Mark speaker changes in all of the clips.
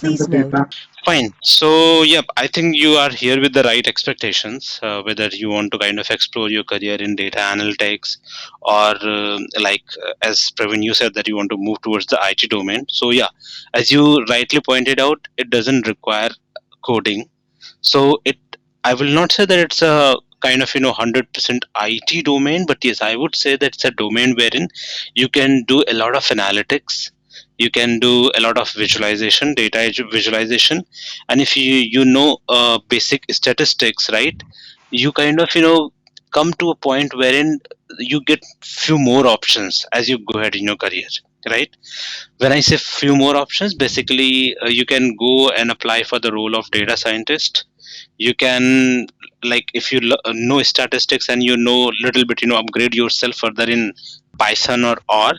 Speaker 1: Please note.
Speaker 2: Fine. So, yep, I think you are here with the right expectations. Whether you want to kind of explore your career in data analytics, or as Praveen, you said that you want to move towards the IT domain. So, yeah, as you rightly pointed out, it doesn't require coding. So, I will not say that it's a kind of 100% IT domain, but yes, I would say that it's a domain wherein you can do a lot of analytics, you can do a lot of visualization, visualization, and if you know basic statistics, right, you kind of come to a point wherein you get few more options as you go ahead in your career, right? When I say few more options, basically you can go and apply for the role of data scientist. You can, like, if you know statistics and you know little bit, upgrade yourself further in Python or R,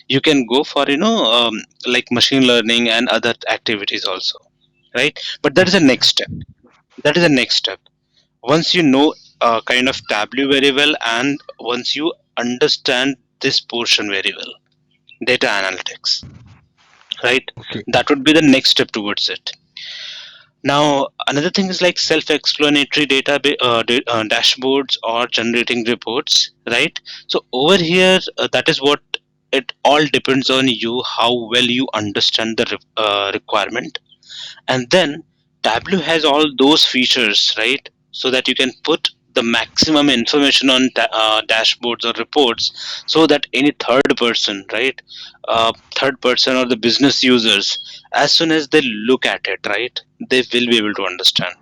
Speaker 2: you can go for like machine learning and other activities also, right? But that is the next step. That is the next step. Once you know kind of Tableau very well, and once you understand this portion very well, data analytics, right,
Speaker 3: Okay.
Speaker 2: that would be the next step towards it. Now, another thing is like self-explanatory dashboards or generating reports, right? So over here, that is what it all depends on you, how well you understand the requirement. And then Tableau has all those features, right? So that you can put the maximum information on dashboards or reports, so that any third person, right, third person or the business users, as soon as they look at it, right, they will be able to understand.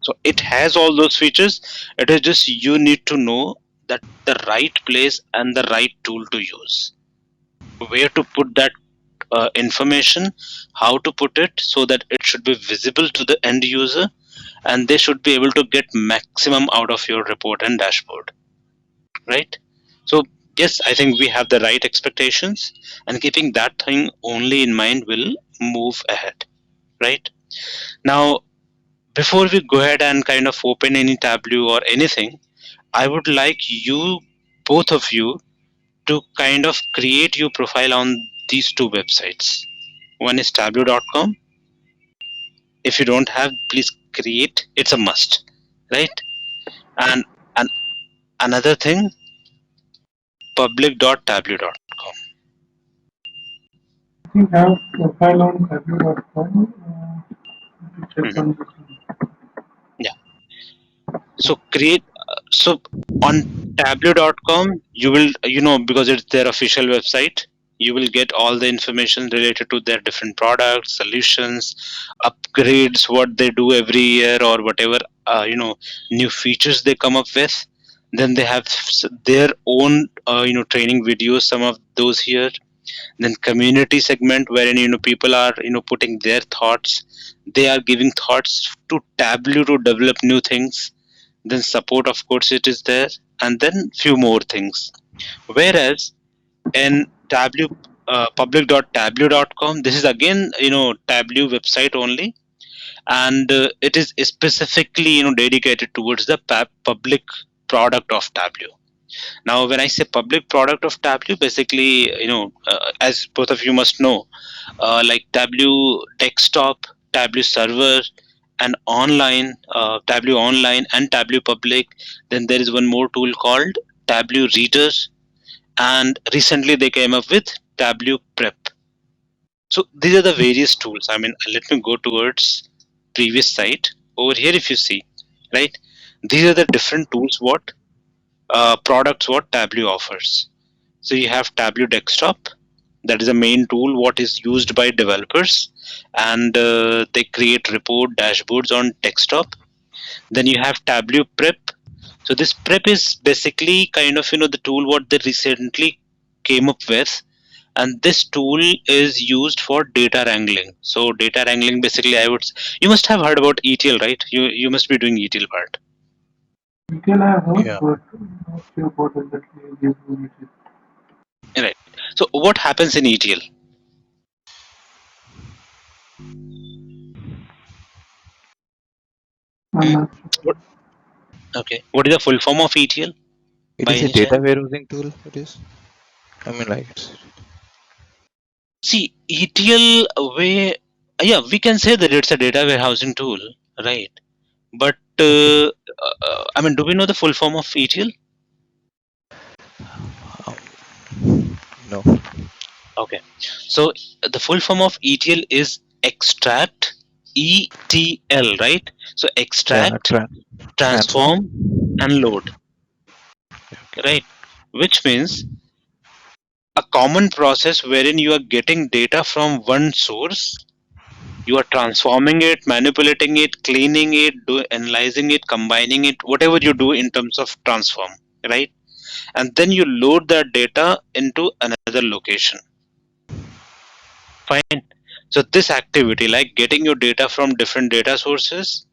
Speaker 2: So it has all those features. It is just you need to know that the right place and the right tool to use, where to put that information, how to put it so that it should be visible to the end user, and they should be able to get maximum out of your report and dashboard, right? So yes, I think we have the right expectations, and keeping that thing only in mind will move ahead, right? Now, before we go ahead and kind of open any Tableau or anything, I would like you, both of you, to kind of create your profile on these two websites. One is tableau.com. If you don't have, please create. It's a must, right? And another thing, public.tableau.com.
Speaker 4: We have profile on tableau.com. Check
Speaker 2: Mhm.
Speaker 4: on this one.
Speaker 2: Yeah. So create. So on tableau.com, you will, because it's their official website, you will get all the information related to their different products, solutions, upgrades, what they do every year, or whatever new features they come up with. Then they have their own training videos, some of those here. Then community segment, wherein people are putting their thoughts, they are giving thoughts to Tableau to develop new things. Then support, of course, it is there, and then few more things. Whereas in Tableau, public.tableau.com, this is again Tableau website only, and it is specifically dedicated towards the public product of Tableau. Now, when I say public product of Tableau, basically, as both of you must know, like Tableau desktop, Tableau server, and online, Tableau online and Tableau public. Then there is one more tool called Tableau Reader, and recently they came up with Tableau Prep. So these are the various tools. I mean, let me go towards previous site over here. If you see, right, these are the different tools what products what Tableau offers. So you have Tableau Desktop, that is a main tool what is used by developers, and they create report dashboards on desktop. Then you have Tableau Prep. So this Prep is basically kind of the tool what they recently came up with, and this tool is used for data wrangling. So data wrangling, basically, you must have heard about ETL, right? You must be doing ETL part.
Speaker 4: Detail I have heard,
Speaker 3: Yeah.
Speaker 4: but not sure what exactly is used.
Speaker 2: Right. So what happens in ETL?
Speaker 4: I'm
Speaker 2: Hmm?
Speaker 4: not sure.
Speaker 2: What, okay. What is the full form of ETL
Speaker 3: It
Speaker 2: by
Speaker 3: is a
Speaker 2: any chance?
Speaker 3: data warehousing tool. It is. I mean, like it's.
Speaker 2: See, ETL way, Yeah, we can say that it's a data warehousing tool, right? But
Speaker 1: Okay.
Speaker 2: I mean, do we know the full form of ETL?
Speaker 1: No.
Speaker 2: Okay, so the full form of ETL is extract, ETL, right? So
Speaker 1: Yeah.
Speaker 2: extract,
Speaker 1: Transform.
Speaker 2: transform, and load,
Speaker 1: Okay.
Speaker 2: right? Which means a common process wherein you are getting data from one source, you are transforming it, manipulating it, cleaning it, analyzing it, combining it, whatever you do in terms of transform, right? And then you load that data into another location. Fine. So this activity, like getting your data from different data sources,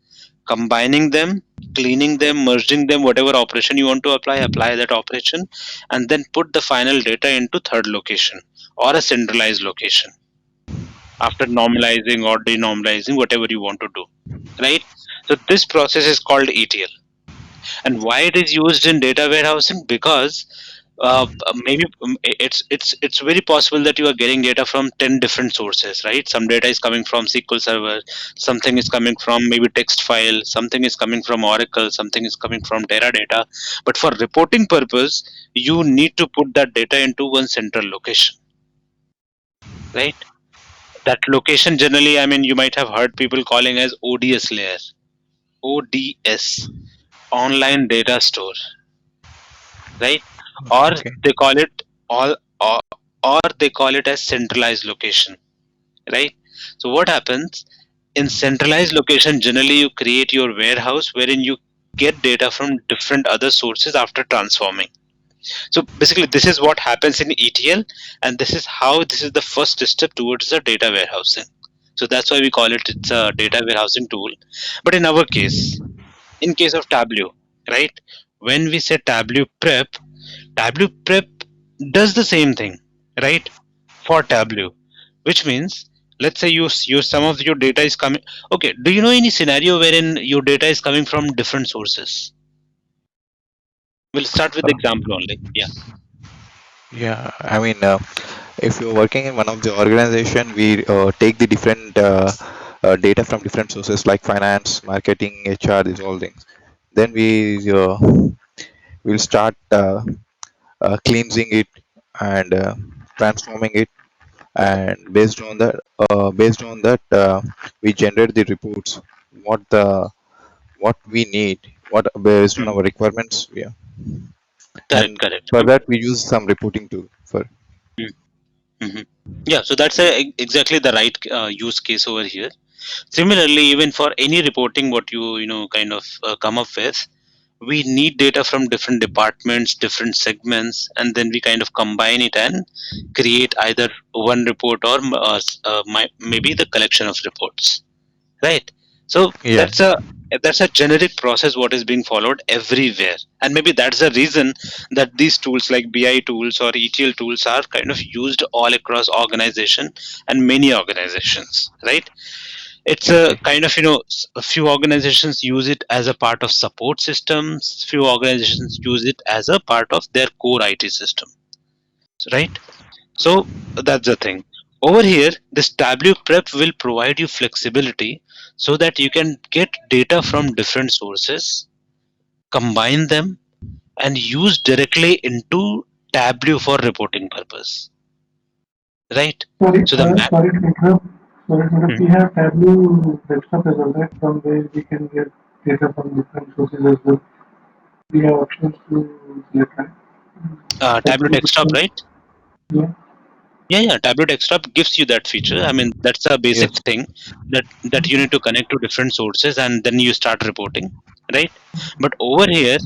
Speaker 2: combining them, cleaning them, merging them, whatever operation you want to apply that operation, and then put the final data into third location or a centralized location after normalizing or denormalizing, whatever you want to do, right? So this process is called ETL. And why it is used in data warehousing? Because maybe it's very possible that you are getting data from 10 different sources, right? Some data is coming from SQL Server, something is coming from maybe text file, something is coming from Oracle, something is coming from Teradata. But for reporting purpose, you need to put that data into one central location, right? That location generally, I mean, you might have heard people calling as ODS layer, ODS, online data store, right? Or
Speaker 1: Okay.
Speaker 2: they call it all, or they call it as centralized location, right? So what happens in centralized location? Generally, you create your warehouse wherein you get data from different other sources after transforming. So basically, this is what happens in ETL, and this is how this is the first step towards the data warehousing. So that's why we call it it's a data warehousing tool. But in our case, in case of Tableau, right? When we say Tableau Prep does the same thing, right? For Tableau, which means let's say you some of your data is coming. Okay, do you know any scenario wherein your data is coming from different sources? We'll start with the
Speaker 1: Uh,
Speaker 2: example only. Yeah.
Speaker 1: yeah. I mean, if you're working in one of the organization, we take the different data from different sources like finance, marketing, HR, these all things. Then we'll start cleansing it and transforming it, and based on that we generate the reports, what the what we need, what based on
Speaker 2: Mhm.
Speaker 1: our requirements. Yeah.
Speaker 2: Correct,
Speaker 1: And
Speaker 2: correct.
Speaker 1: for that we use some reporting tool for.
Speaker 2: Mm-hmm. Yeah, so that's exactly the right use case over here. Similarly, even for any reporting, what you kind of come up with, we need data from different departments, different segments, and then we kind of combine it and create either one report or maybe the collection of reports, right? So
Speaker 1: Yeah.
Speaker 2: that's a generic process what is being followed everywhere, and maybe that's the reason that these tools like BI tools or ETL tools are kind of used all across organization and many organizations, right? It's a
Speaker 1: Okay.
Speaker 2: kind of a few organizations use it as a part of support systems, few organizations use it as a part of their core IT system, right? So that's the thing. Over here, this Tableau Prep will provide you flexibility so that you can get data from different sources, combine them, and use directly into Tableau for reporting purpose, right?
Speaker 4: Sorry,
Speaker 2: So the map.
Speaker 4: sorry to interrupt. Sorry to interrupt. We have Tableau desktop as well, right? From where we can get data from different sources as well. We have options to select, right?
Speaker 2: Tableau
Speaker 4: Tableau
Speaker 2: desktop,
Speaker 4: desktop.
Speaker 2: right?
Speaker 4: Yeah.
Speaker 2: Yeah, Tableau desktop gives you that feature. I mean, that's a basic
Speaker 1: Yes.
Speaker 2: thing that you need to connect to different sources and then you start reporting, right? But over here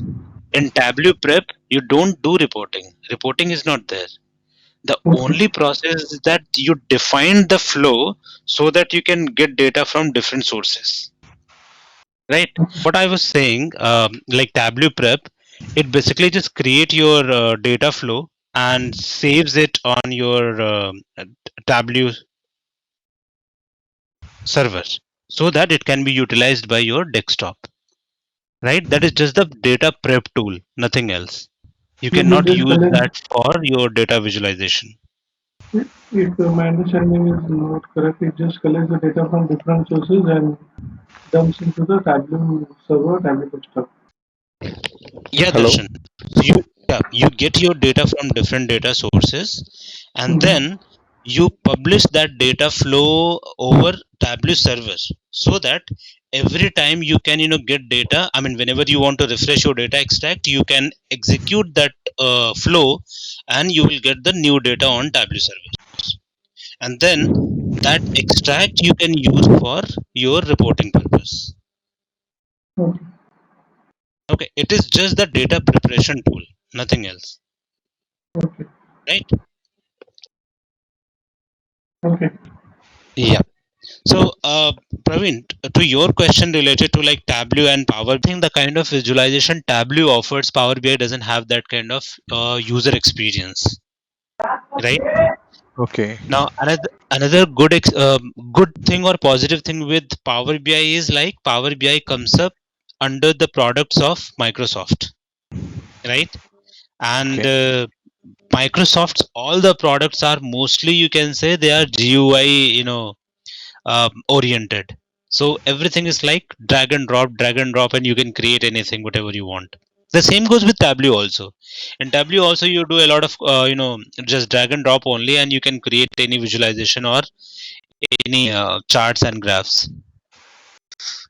Speaker 2: in Tableau Prep, you don't do reporting. Reporting is not there. The
Speaker 4: Okay.
Speaker 2: only process is that you define the flow so that you can get data from different sources, right? What I was saying, like Tableau Prep, it basically just create your data flow and saves it on your Tableau server so that it can be utilized by your desktop, right? That is just the data prep tool, nothing else. You
Speaker 4: So we
Speaker 2: cannot
Speaker 4: just
Speaker 2: use
Speaker 4: collect.
Speaker 2: that for your data visualization.
Speaker 4: If my understanding is not correct, it just collects the data from different sources and dumps into the Tableau server, Tableau desktop.
Speaker 2: Yeah,
Speaker 1: Hello.
Speaker 2: Darshan. So you get your data from different data sources, and
Speaker 4: Mm-hmm.
Speaker 2: then you publish that data flow over Tableau server, so that every time you can get data. I mean, whenever you want to refresh your data extract, you can execute that flow, and you will get the new data on Tableau server, and then that extract you can use for your reporting purpose.
Speaker 4: Okay.
Speaker 2: Okay, it is just the data preparation tool, nothing else,
Speaker 4: Okay.
Speaker 2: right?
Speaker 4: Okay.
Speaker 2: Yeah. So, Praveen, to your question related to like Tableau and Power, I think the kind of visualization Tableau offers, Power BI doesn't have that kind of user experience, right?
Speaker 1: Okay.
Speaker 2: Now, another good thing or positive thing with Power BI is like Power BI comes up under the products of Microsoft, right? And
Speaker 1: Okay.
Speaker 2: Microsoft's all the products are mostly, you can say, they are GUI, oriented. So everything is like drag and drop, and you can create anything, whatever you want. The same goes with Tableau also. In Tableau also, you do a lot of, just drag and drop only, and you can create any visualization or any charts and graphs.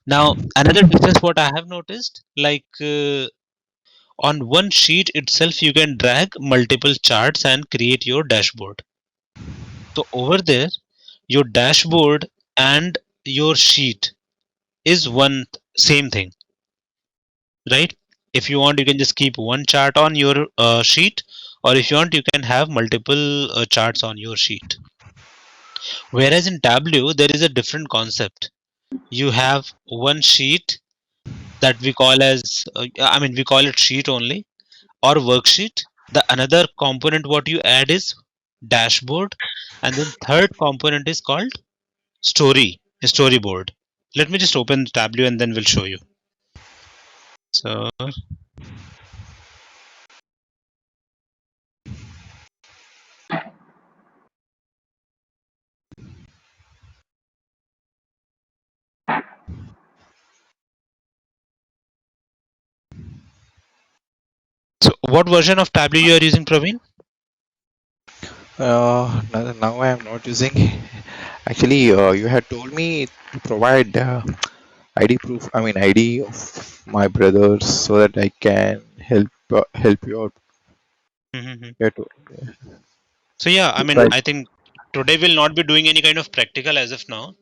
Speaker 2: Now, another difference what I have noticed, like on one sheet itself, you can drag multiple charts and create your dashboard. So over there, your dashboard and your sheet is one same thing, right? If you want, you can just keep one chart on your sheet, or if you want, you can have multiple charts on your sheet. Whereas in Tableau, there is a different concept. You have one sheet that we call as, I mean, we call it sheet only or worksheet. The another component what you add is dashboard, and then third component is called storyboard. Let me just open Tableau and then we'll show you. So So, what version of Tableau you are using, Praveen?
Speaker 1: Now I am not using. Actually, you had told me to provide ID proof. I mean ID of my brothers so that I can help you out.
Speaker 2: Mhm.
Speaker 1: Yeah, to,
Speaker 2: So yeah, I mean,
Speaker 1: right.
Speaker 2: I think today we'll not be doing any kind of practical as of now.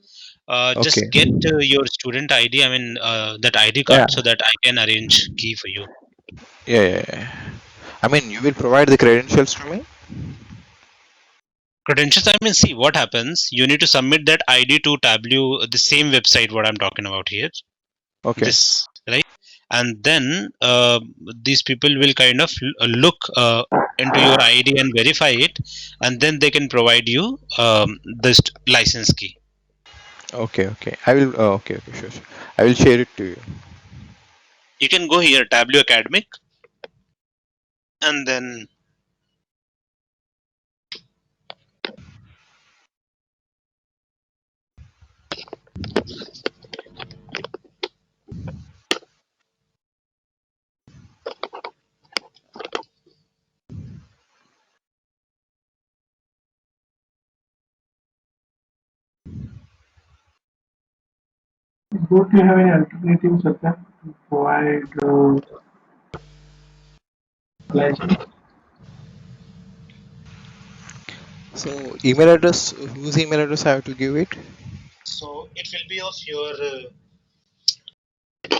Speaker 1: Okay.
Speaker 2: Just get your student ID. I mean, that ID
Speaker 1: Yeah.
Speaker 2: card so that I can arrange key for you.
Speaker 1: Yeah. I mean, you will provide the credentials to me.
Speaker 2: Credentials. I mean, see what happens. You need to submit that ID to Tableau, the same website what I'm talking about here.
Speaker 1: Okay.
Speaker 2: This right, and then these people will kind of look into your ID and verify it, and then they can provide you this license key.
Speaker 1: Okay. I will. Okay. Sure. I will share it to you.
Speaker 2: You can go here, Tableau Academic, and then
Speaker 4: Don't you have any alternatives, Satya, to provide license?
Speaker 1: So email address. Whose email address I have to give it?
Speaker 2: so it will be of your.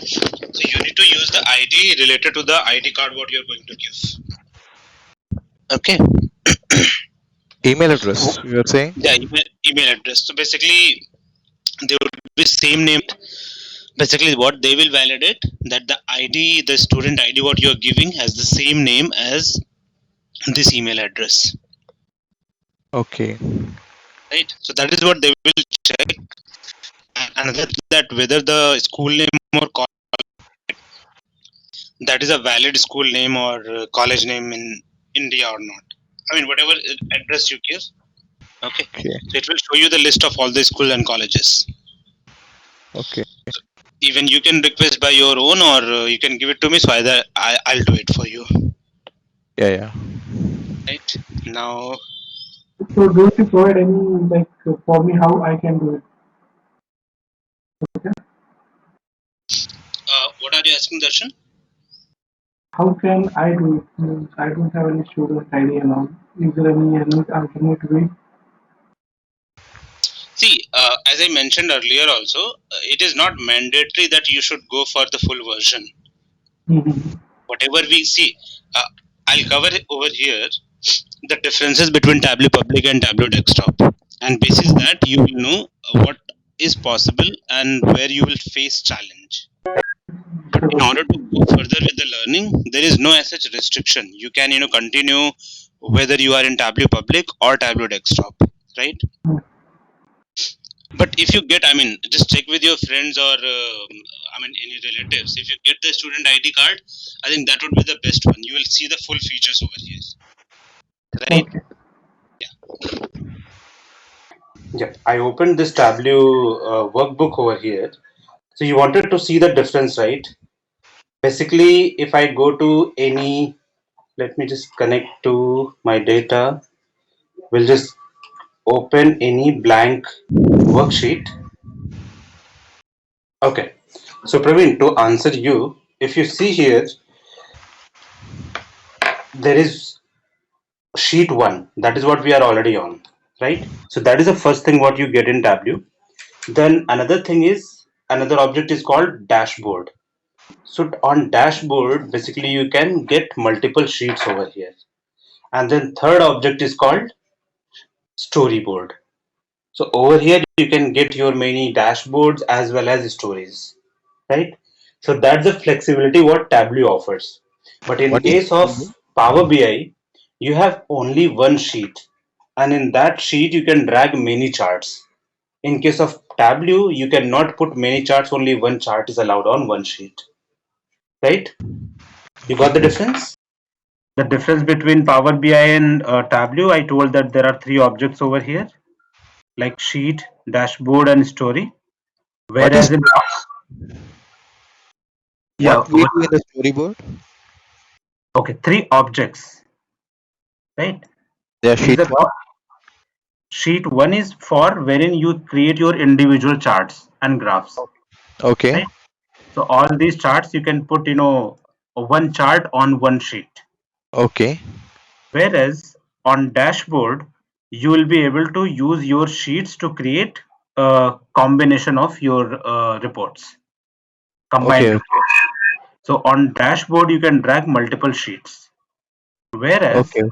Speaker 2: So you need to use the ID related to the ID card what you're going to give. Okay.
Speaker 1: Email
Speaker 2: Oh,
Speaker 1: address. You are saying?
Speaker 2: yeah, email address. So basically, they would be same name. Basically, what they will validate that the ID, the student ID, what you're giving has the same name as this email address,
Speaker 1: Okay.
Speaker 2: right? So that is what they will check. And another that whether the school name or that is a valid school name or college name in India or not. I mean, whatever address you give, Okay,
Speaker 1: Okay.
Speaker 2: so it will show you the list of all the schools and colleges.
Speaker 1: Okay.
Speaker 2: Even you can request by your own, or you can give it to me, so either I'll do it for you.
Speaker 1: Yeah. Yeah.
Speaker 2: Right now,
Speaker 4: So don't you provide any like for me how I can do it? Okay.
Speaker 2: what are you asking, Darshan?
Speaker 4: How can I do it? Means I don't have any student ID and all. Is there any alternate way?
Speaker 2: See, as I mentioned earlier, also, it is not mandatory that you should go for the full version.
Speaker 4: Mm-hmm.
Speaker 2: Whatever we see, I'll cover it over here the differences between Tableau Public and Tableau Desktop, and basis that you will know what is possible and where you will face challenge. But in order to go further with the learning, there is no as such restriction. You can continue whether you are in Tableau Public or Tableau Desktop, right? But if you get, I mean, just check with your friends or I mean any relatives. If you get the student ID card, I think that would be the best one. You will see the full features over here, right?
Speaker 4: Okay.
Speaker 2: Yeah, I opened this Tableau workbook over here. So you wanted to see the difference, right? Basically, if I go to any, let me just connect to my data. We'll just open any blank worksheet. Okay. So Praveen, to answer you, if you see here, there is sheet one. That is what we are already on, right? So that is the first thing what you get in Tableau. Then another thing is another object is called dashboard. So on dashboard, basically you can get multiple sheets over here. And then third object is called storyboard. So over here you can get your many dashboards as well as stories, right? So that's the flexibility what Tableau offers. But in
Speaker 1: What is
Speaker 2: case of Power BI, you have only one sheet, and in that sheet you can drag many charts. In case of Tableau, you cannot put many charts, only one chart is allowed on one sheet, right? You got the difference? The difference between Power BI and Tableau, I told that there are three objects over here, like sheet, dashboard, and story.
Speaker 1: what is
Speaker 2: Whereas in yeah,
Speaker 1: what we do in the storyboard?
Speaker 2: okay, three objects, right?
Speaker 1: Yeah,
Speaker 2: In
Speaker 1: sheet
Speaker 2: the
Speaker 1: one.
Speaker 2: sheet one is for wherein you create your individual charts and graphs,
Speaker 1: Okay.
Speaker 2: right? So all these charts you can put, one chart on one sheet.
Speaker 1: Okay.
Speaker 2: Whereas on dashboard, you will be able to use your sheets to create a combination of your reports, combined
Speaker 1: Okay.
Speaker 2: reports. So on dashboard, you can drag multiple sheets. Whereas,
Speaker 1: Okay.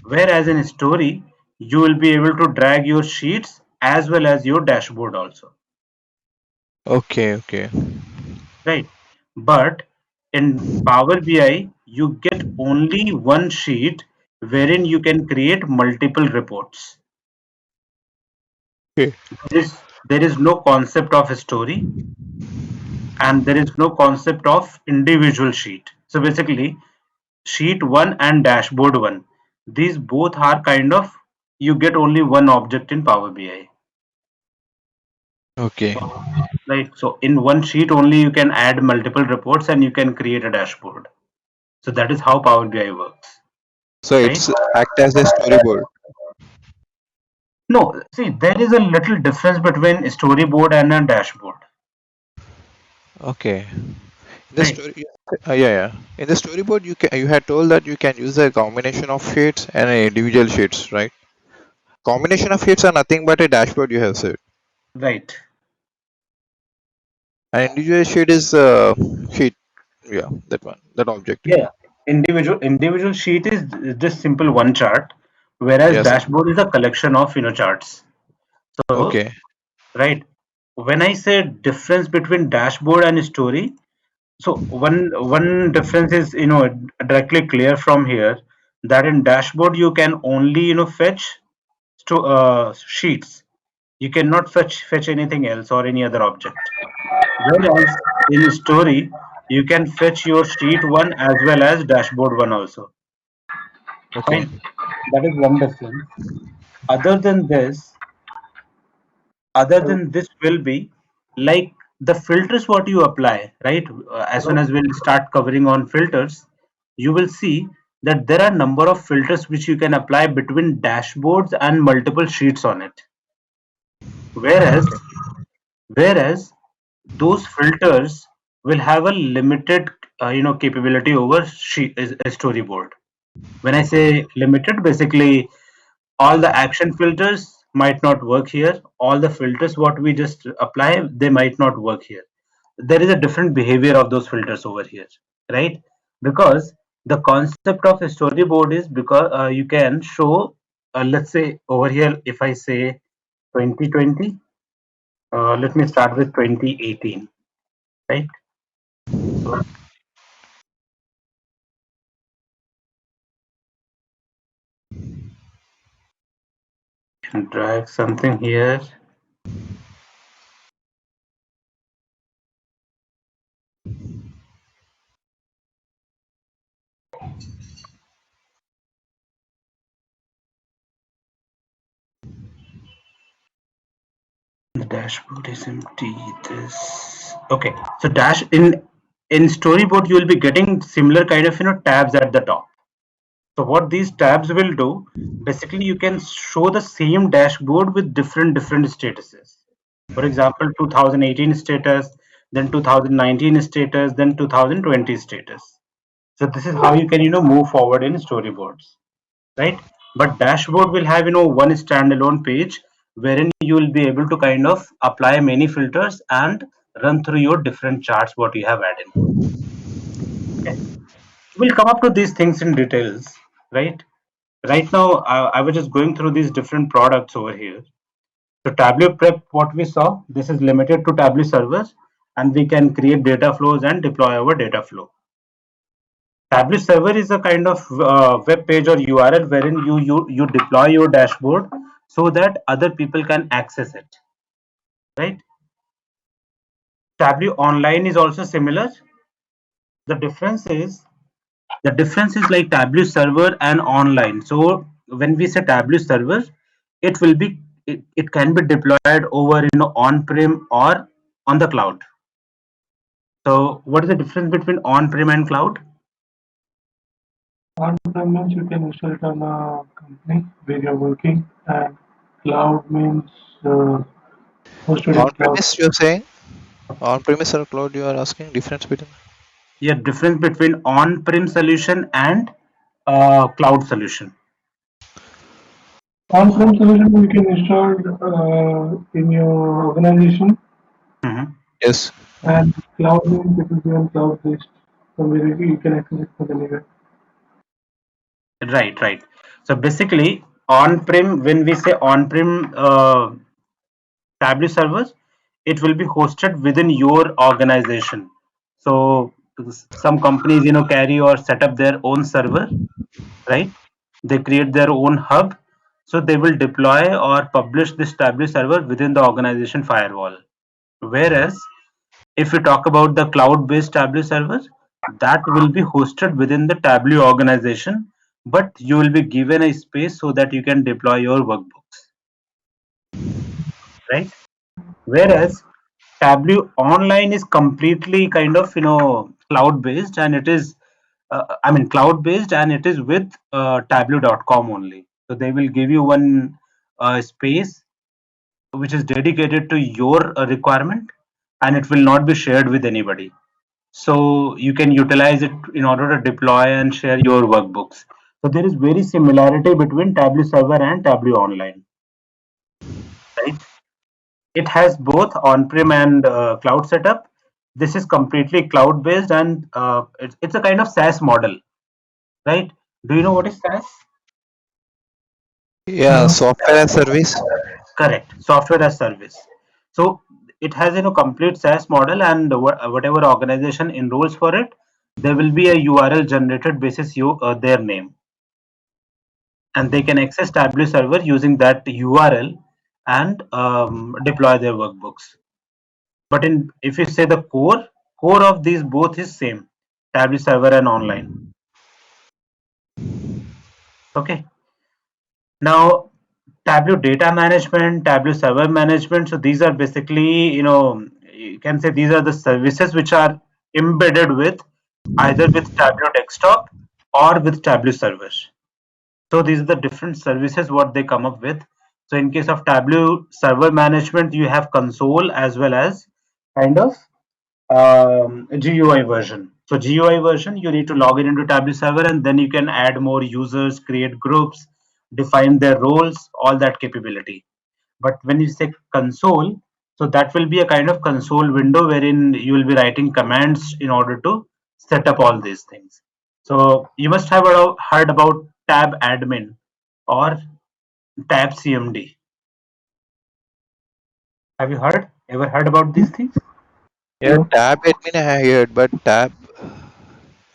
Speaker 2: whereas in story, you will be able to drag your sheets as well as your dashboard also,
Speaker 1: Okay. Okay.
Speaker 2: right? But in Power BI, you get only one sheet wherein you can create multiple reports.
Speaker 1: Okay.
Speaker 2: There is no concept of a story, and there is no concept of individual sheet. So basically, sheet one and dashboard one, these both are kind of, you get only one object in Power BI,
Speaker 1: Okay.
Speaker 2: right? So in one sheet only you can add multiple reports and you can create a dashboard. So that is how Power BI works,
Speaker 1: So
Speaker 2: right?
Speaker 1: it's act as a storyboard.
Speaker 2: No, see, there is a little difference between storyboard and a dashboard,
Speaker 1: Okay. In the
Speaker 2: right?
Speaker 1: story, yeah, yeah. In the storyboard, you had told that you can use a combination of sheets and individual sheets, right? Combination of sheets are nothing but a dashboard. You have said,
Speaker 2: Right.
Speaker 1: an individual sheet is sheet. Yeah, that one, that object.
Speaker 2: Yeah. Individual sheet is just simple one chart, whereas
Speaker 1: Yes.
Speaker 2: dashboard is a collection of charts. So
Speaker 1: Okay.
Speaker 2: right, when I say difference between dashboard and story, so one difference is directly clear from here, that in dashboard you can only fetch sheets. You cannot fetch anything else or any other object. Whereas in story you can fetch your sheet one as well as dashboard one also.
Speaker 1: Okay.
Speaker 2: Fine. That is one difference.
Speaker 3: Other than this, will be like the filters what you apply, right? As soon as we'll start covering on filters, you will see that there are number of filters which you can apply between dashboards and multiple sheets on it. Whereas whereas those filters will have a limited capability over a storyboard. When I say limited, basically all the action filters might not work here. All the filters what we just apply, they might not work here. There is a different behavior of those filters over here, right? Because the concept of a storyboard is because you can show, let's say over here, if I say 2020, let me start with 2018, right? So and drag something here. The dashboard is empty. This okay. So dash in storyboard you will be getting similar kind of tabs at the top. So what these tabs will do, basically you can show the same dashboard with different statuses. For example, 2018 status, then 2019 status, then 2020 status. So this is how you can move forward in storyboards, right? But dashboard will have one standalone page wherein you will be able to kind of apply many filters and run through your different charts what you have added. Okay. We'll come up to these things in details, right? Right now, I was just going through these different products over here. So Tableau Prep, what we saw, this is limited to Tableau servers, and we can create data flows and deploy our data flow. Tableau server is a kind of web page or URL wherein you deploy your dashboard so that other people can access it, right? Tableau online is also similar. The difference is like Tableau server and online. So when we say Tableau server, it can be deployed over on-prem or on the cloud. So what is the difference between on-prem and cloud?
Speaker 4: On-prem means you can install it on a company where you're working, and cloud means hosted in
Speaker 1: On
Speaker 4: cloud.
Speaker 1: premise, you're saying? On premise or cloud, you are asking difference between?
Speaker 3: Yeah, difference between on-prem solution and cloud solution.
Speaker 4: On-prem solution you can install in your organization,
Speaker 3: Mhm.
Speaker 1: Yes.
Speaker 4: and cloud means it will be on cloud-based, so where you can access it from anywhere.
Speaker 3: Right. So basically, on-prem, when we say on-prem Tableau servers, it will be hosted within your organization. So some companies, carry or set up their own server, right? They create their own hub. So they will deploy or publish this Tableau server within the organization firewall. Whereas if we talk about the cloud-based Tableau server, that will be hosted within the Tableau organization, but you will be given a space so that you can deploy your workbooks, right? Whereas Tableau online is completely kind of cloud-based, and it is cloud-based, and it is with Tableau.com only. So they will give you one space which is dedicated to your requirement, and it will not be shared with anybody. So you can utilize it in order to deploy and share your workbooks. So there is very similarity between Tableau server and Tableau online, right? It has both on-prem and cloud setup. This is completely cloud-based, and it's a kind of SaaS model, right? Do you know what is SaaS?
Speaker 1: Yeah, software as service.
Speaker 3: Correct, software as service. So it has complete SaaS model, and whatever organization enrolls for it, there will be a URL generated basis their name, and they can access Tableau server using that URL and deploy their workbooks. But if you say the core of these both is same, Tableau server and online. Okay. Now Tableau data management, Tableau server management. So these are basically, you can say these are the services which are embedded with either with Tableau desktop or with Tableau server. So these are the different services what they come up with. So in case of Tableau server management, you have console as well as kind of GUI version. So GUI version, you need to log in into Tableau server and then you can add more users, create groups, define their roles, all that capability. But when you say console, so that will be a kind of console window wherein you will be writing commands in order to set up all these things. So you must have heard about tab admin or tab CMD. Have you ever heard about these things?
Speaker 1: Yeah,
Speaker 4: No.
Speaker 1: tab admin I heard, but tab,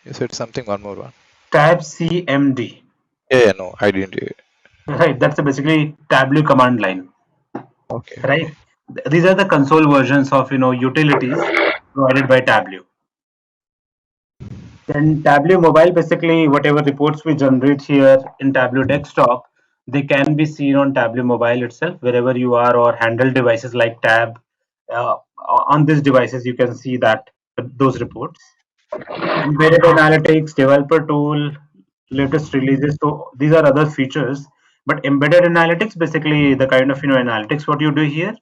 Speaker 1: you said something one more one.
Speaker 3: Tab CMD.
Speaker 1: Yeah, no, I didn't hear it.
Speaker 3: Right, that's basically Tableau command line.
Speaker 1: Okay,
Speaker 3: Right.
Speaker 1: okay.
Speaker 3: These are the console versions of utilities provided by Tableau. Then Tableau Mobile, basically whatever reports we generate here in Tableau Desktop, they can be seen on Tableau Mobile itself, wherever you are, or handheld devices like Tab. On these devices, you can see those reports. Embedded analytics, developer tool, latest releases. So these are other features. But embedded analytics, basically the kind of analytics what you do here,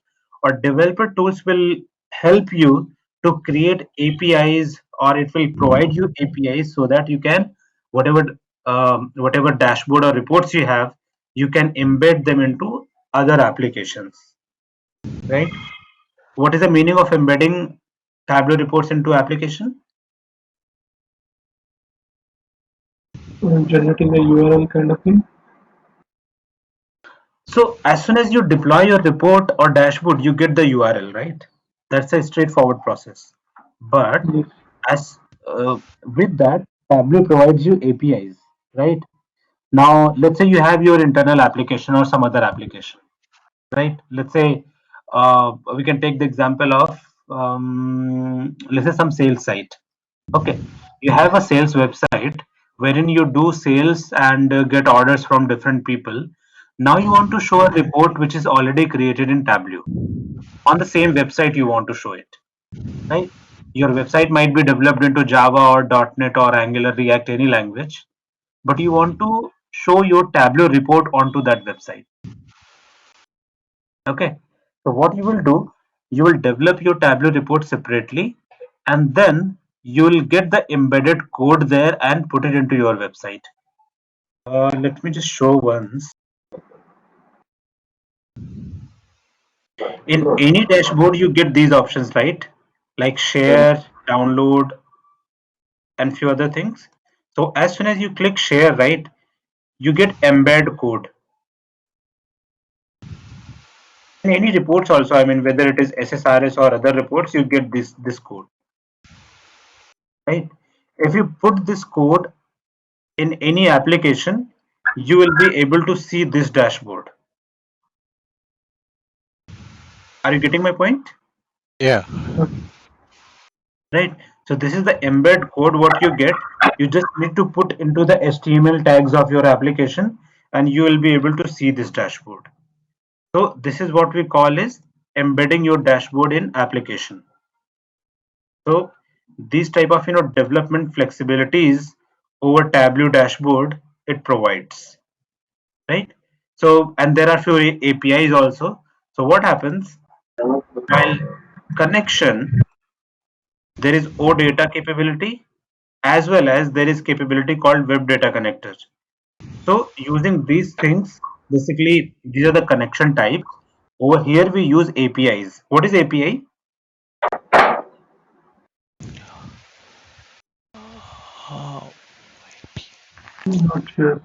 Speaker 3: or developer tools will help you to create APIs, or it will provide you APIs so that you can whatever dashboard or reports you have, you can embed them into other applications. Right? What is the meaning of embedding Tableau reports into application?
Speaker 4: Generating a URL kind of thing.
Speaker 3: So as soon as you deploy your report or dashboard, you get the URL, right? That's a straightforward process. But
Speaker 4: Yes.
Speaker 3: as with that, Tableau provides you APIs, right? Now, let's say you have your internal application or some other application, right? Let's say we can take the example of let's say some sales site. Okay, you have a sales website wherein you do sales and get orders from different people. Now you want to show a report which is already created in Tableau. On the same website you want to show it, right? Your website might be developed into Java or .NET or Angular, React, any language, but you want to show your Tableau report onto that website. Okay, so what you will do, you will develop your Tableau report separately, and then you will get the embedded code there and put it into your website. Let me just show once. In any dashboard, you get these options, right? Like share, download, and few other things. So as soon as you click share, right, you get embed code. In any reports also, I mean, whether it is SSRS or other reports, you get this code, right? If you put this code in any application, you will be able to see this dashboard. Are you getting my point?
Speaker 1: Yeah.
Speaker 3: Right. So this is the embed code what you get. You just need to put into the HTML tags of your application and you will be able to see this dashboard. So this is what we call is embedding your dashboard in application. So these type of development flexibilities over Tableau dashboard it provides, right? So and there are few APIs also. So what happens while connection, there is OData capability as well as there is capability called web data connector. So using these things, basically these are the connection types. Over here we use APIs. What is API?
Speaker 4: Not sure.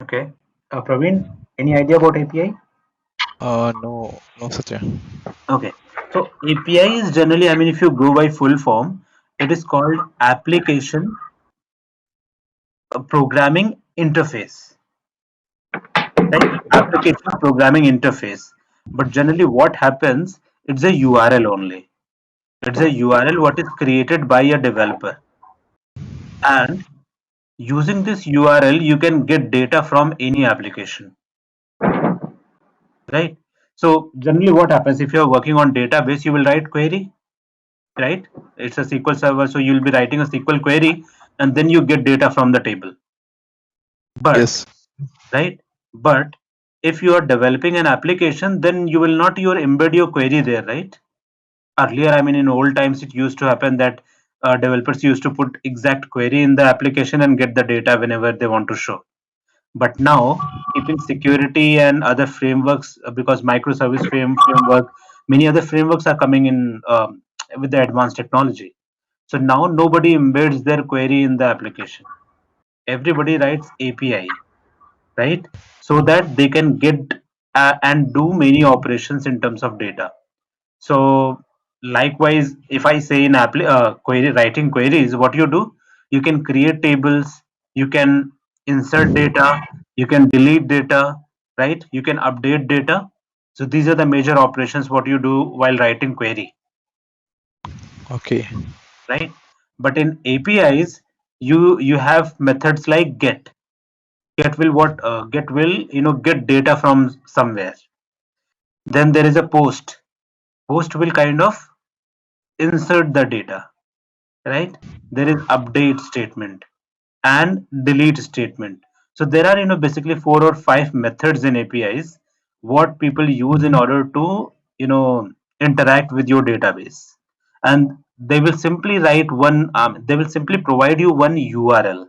Speaker 3: Okay. Praveen, any idea about API?
Speaker 1: No, no, Satya.
Speaker 3: Okay. So API is generally, I mean, if you go by full form, it is called application programming interface. Right? Application programming interface. But generally what happens, it's a URL only. It's a URL what is created by a developer. And using this URL, you can get data from any application. right? So generally what happens, if you're working on database, you will write query, right? It's a SQL server, so you'll be writing a SQL query and then you get data from the table. But
Speaker 1: Yes.
Speaker 3: right, but if you are developing an application, then you will not embed your query there, right? Earlier, I mean, in old times, it used to happen that developers used to put exact query in the application and get the data whenever they want to show. But now, keeping security and other frameworks, because microservice framework, many other frameworks are coming in with the advanced technology. So now nobody embeds their query in the application. Everybody writes API, right? So that they can get and do many operations in terms of data. So likewise, if I say in query writing queries, what you do, you can create tables, you can insert data, you can delete data, right? You can update data. So these are the major operations what you do while writing query,
Speaker 1: Okay.
Speaker 3: right? But in APIs, you have methods like get. Get will get data from somewhere. Then there is a post. Post will kind of insert the data, right? There is update statement and delete statement. So there are basically 4 or 5 methods in APIs what people use in order to interact with your database, and they will simply write one. They will simply provide you one URL.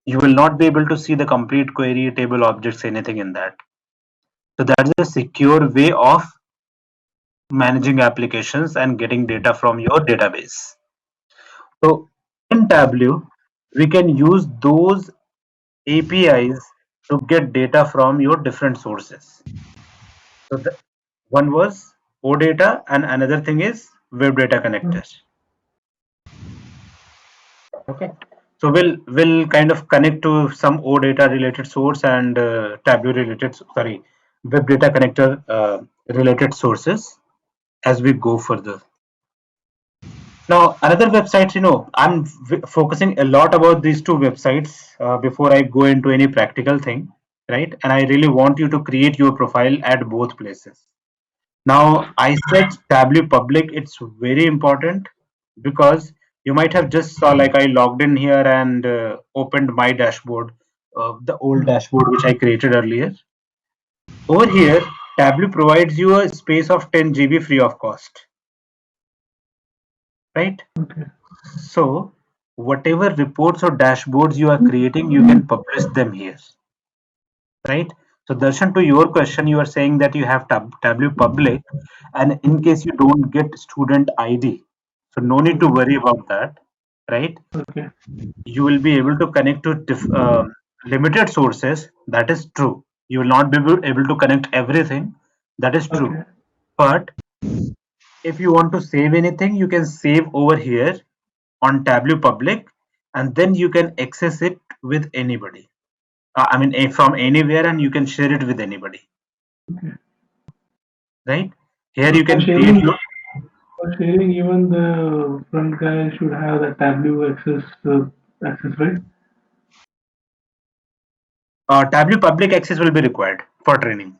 Speaker 3: You will not be able to see the complete query, table, objects, anything in that. So that's a secure way of managing applications and getting data from your database. So in Tableau, we can use those APIs to get data from your different sources. So one was OData and another thing is Web Data Connector. Okay. So we'll kind of connect to some OData related source and Tableau related, sorry, Web Data Connector related sources as we go further. Now, another website, I'm focusing a lot about these two websites before I go into any practical thing, right? And I really want you to create your profile at both places. Now, I said Tableau Public, it's very important because you might have just saw like I logged in here and opened my dashboard, the old dashboard which I created earlier. Over here, Tableau provides you a space of 10 GB free of cost, right?
Speaker 4: Okay.
Speaker 3: So whatever reports or dashboards you are creating, you can publish them here, right? So Darshan, to your question, you are saying that you have Tableau Public, and in case you don't get student ID, so no need to worry about that, right?
Speaker 4: Okay.
Speaker 3: You will be able to connect to limited sources. That is true. You will not be able to connect everything. That is true.
Speaker 4: Okay.
Speaker 3: But if you want to save anything, you can save over here on Tableau Public, and then you can access it with anybody. I mean, from anywhere, and you can share it with anybody.
Speaker 4: Okay.
Speaker 3: Right here, you
Speaker 4: For
Speaker 3: can
Speaker 4: sharing,
Speaker 3: create your.
Speaker 4: for sharing, even the front guy should have the Tableau access, right?
Speaker 3: Tableau Public access will be required for training.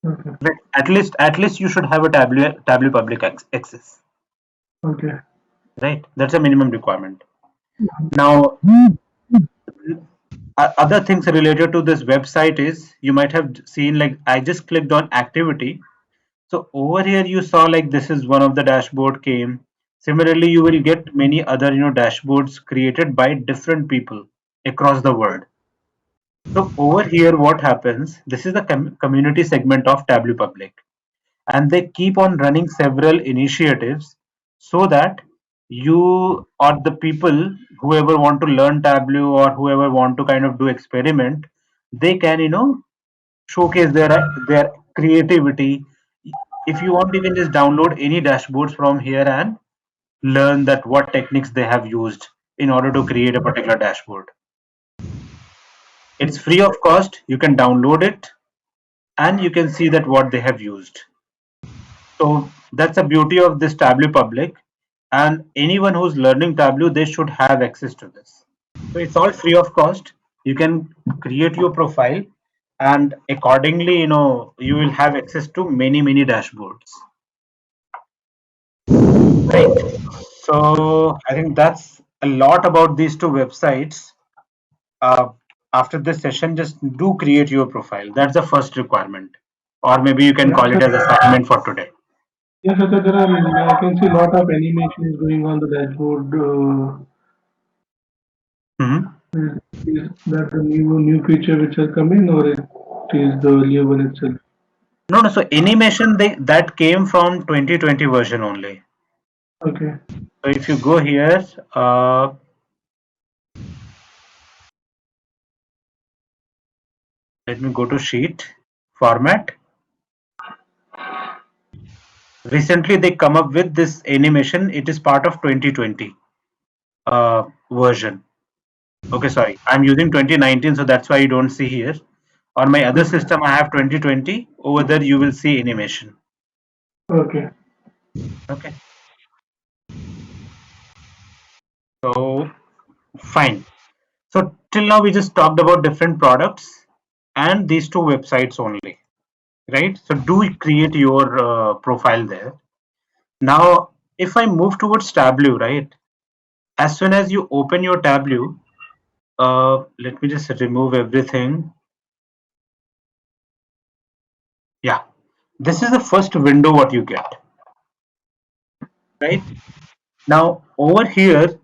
Speaker 4: Okay.
Speaker 3: Right? At least you should have a Tableau Public access.
Speaker 4: Okay.
Speaker 3: Right, that's a minimum requirement. Now, other things related to this website is you might have seen like I just clicked on activity. So over here you saw like this is one of the dashboard came. Similarly, you will get many other dashboards created by different people across the world. So over here, what happens? This is the community segment of Tableau Public, and they keep on running several initiatives so that you or the people whoever want to learn Tableau or whoever want to kind of do experiment, they can showcase their creativity. If you want, you can just download any dashboards from here and learn that what techniques they have used in order to create a particular dashboard. It's free of cost. You can download it and you can see that what they have used. So that's the beauty of this Tableau Public, and anyone who's learning Tableau, they should have access to this. So it's all free of cost. You can create your profile and accordingly, you will have access to many dashboards. Right. So I think that's a lot about these two websites. After this session, just do create your profile. That's the first requirement, or maybe you can
Speaker 4: Yeah,
Speaker 3: call it
Speaker 4: sir.
Speaker 3: as assignment for today.
Speaker 4: Yes, sir. There are, I can see a lot of animations going on the dashboard.
Speaker 3: Mhm.
Speaker 4: Is that the new feature which has come in, or it is the earlier one itself?
Speaker 3: No. So animation that came from 2020 version only.
Speaker 4: Okay.
Speaker 3: So if you go here, let me go to sheet format. Recently, they come up with this animation. It is part of 2020 version. Okay, sorry, I'm using 2019, so that's why you don't see here. On my other
Speaker 4: Okay.
Speaker 3: system, I have 2020. Over there, you will see animation.
Speaker 4: Okay.
Speaker 3: Okay. So fine. So till now we just talked about different products and these two websites only, right? So do create your profile there. Now, if I move towards Tableau, right? As soon as you open your Tableau, let me just remove everything. Yeah, this is the first window what you get, right? Now over here,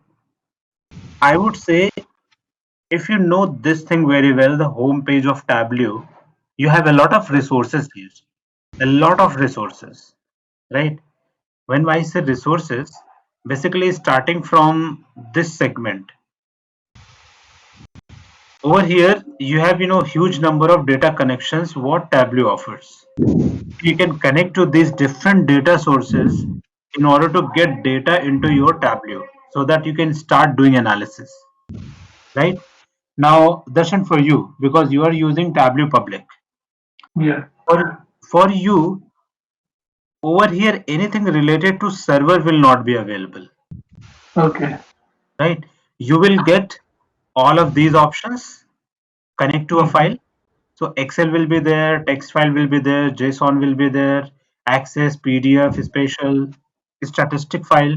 Speaker 3: I would say if you know this thing very well, the home page of Tableau, you have a lot of resources here, a lot of resources, right? When I say resources, basically starting from this segment. Over here, you have huge number of data connections what Tableau offers. You can connect to these different data sources in order to get data into your Tableau so that you can start doing analysis, right? Now, Darshan, for you, because you are using Tableau Public,
Speaker 4: Yeah.
Speaker 3: for you, over here, anything related to server will not be available,
Speaker 4: Okay.
Speaker 3: right? You will get all of these options, connect to a
Speaker 4: Mm-hmm.
Speaker 3: file. So Excel will be there, text file will be there, JSON will be there, Access, PDF, spatial, statistic file,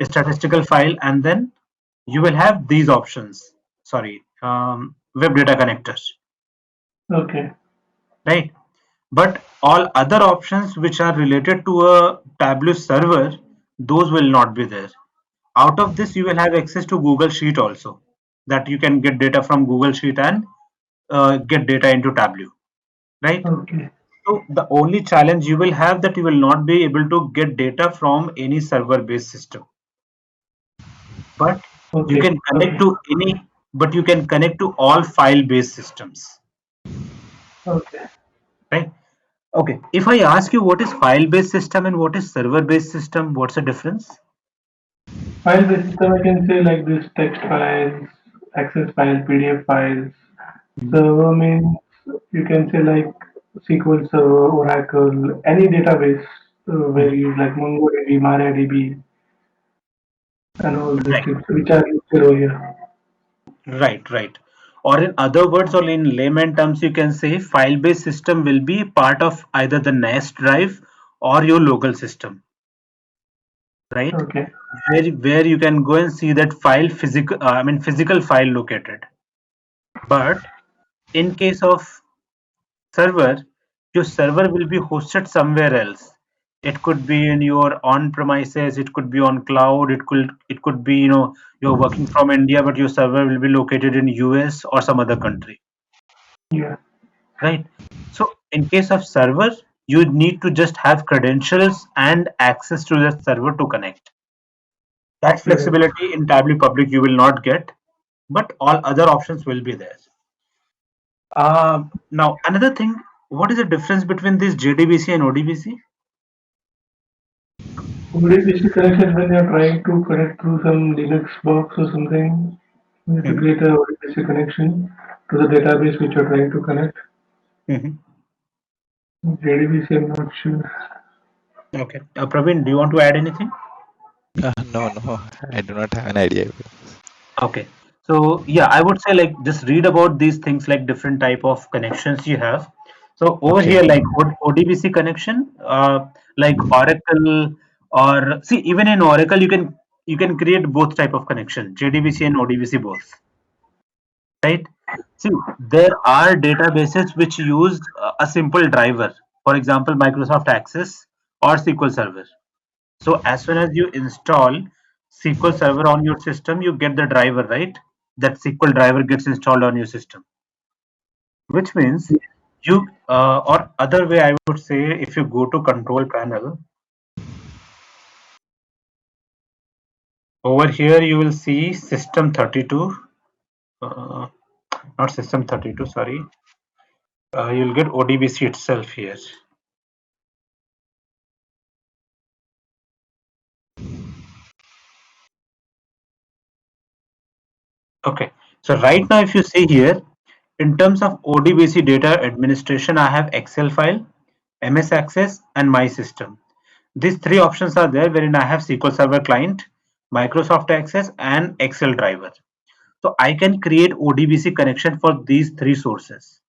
Speaker 3: statistical file, and then you will have these options. Sorry, web data connectors,
Speaker 4: Okay.
Speaker 3: right? But all other options which are related to a Tableau server, those will not be there. Out of this, you will have access to Google Sheet also, that you can get data from Google Sheet and get data into Tableau, right?
Speaker 4: Okay.
Speaker 3: So the only challenge you will have that you will not be able to get data from any server-based system, but you
Speaker 4: Okay.
Speaker 3: can connect
Speaker 4: Okay.
Speaker 3: to any, but you can connect to all file-based systems,
Speaker 4: Okay.
Speaker 3: right? Okay. If I ask you what is file-based system and what is server-based system, what's the difference?
Speaker 4: File-based system, I can say like this: text files, Access files, PDF files. Server means you can say like SQL Server, Oracle, any database where you use like MongoDB, MariaDB, and all these
Speaker 3: Right,
Speaker 4: things which are used over here.
Speaker 3: right. Or in other words, or in layman terms, you can say file-based system will be part of either the NAS drive or your local system, right?
Speaker 4: Okay.
Speaker 3: Where you can go and see that file physical file located. But in case of server, your server will be hosted somewhere else. It could be in your on premises, it could be on cloud, it could be you're working from India but your server will be located in US or some other country,
Speaker 4: Yeah.
Speaker 3: right? So in case of server, you need to just have credentials and access to the server to connect. That
Speaker 4: Correct.
Speaker 3: flexibility in Tableau Public you will not get, but all other options will be there. Now, another thing, what is the difference between this JDBC and ODBC?
Speaker 4: ODBC connection when you're trying to connect through some Linux box or something, you need to
Speaker 3: Mhm,
Speaker 4: create a ODBC connection to the database which you're trying to connect.
Speaker 3: mhm.
Speaker 4: JDBC, I'm not sure.
Speaker 3: Okay. Praveen, do you want to add anything?
Speaker 1: No, I do not have an idea.
Speaker 3: Okay. So yeah, I would say like just read about these things like different type of connections you have. So over
Speaker 1: Okay.
Speaker 3: here, like ODBC connection, like Oracle, or see even in Oracle you can create both type of connection, JDBC and ODBC both, right? See, there are databases which use a simple driver, for example, Microsoft Access or SQL Server. So as soon as you install SQL Server on your system, you get the driver, right? That SQL driver gets installed on your system, which means you, or other way I would say, if you go to control panel, over here you will see system 32, uh, not system 32, sorry. You'll get ODBC itself here. Okay, so right now if you see here, in terms of ODBC data administration, I have Excel file, MS Access, and My System. These three options are there wherein I have SQL Server client, Microsoft Access, and Excel driver. So I can create ODBC connection for these three sources,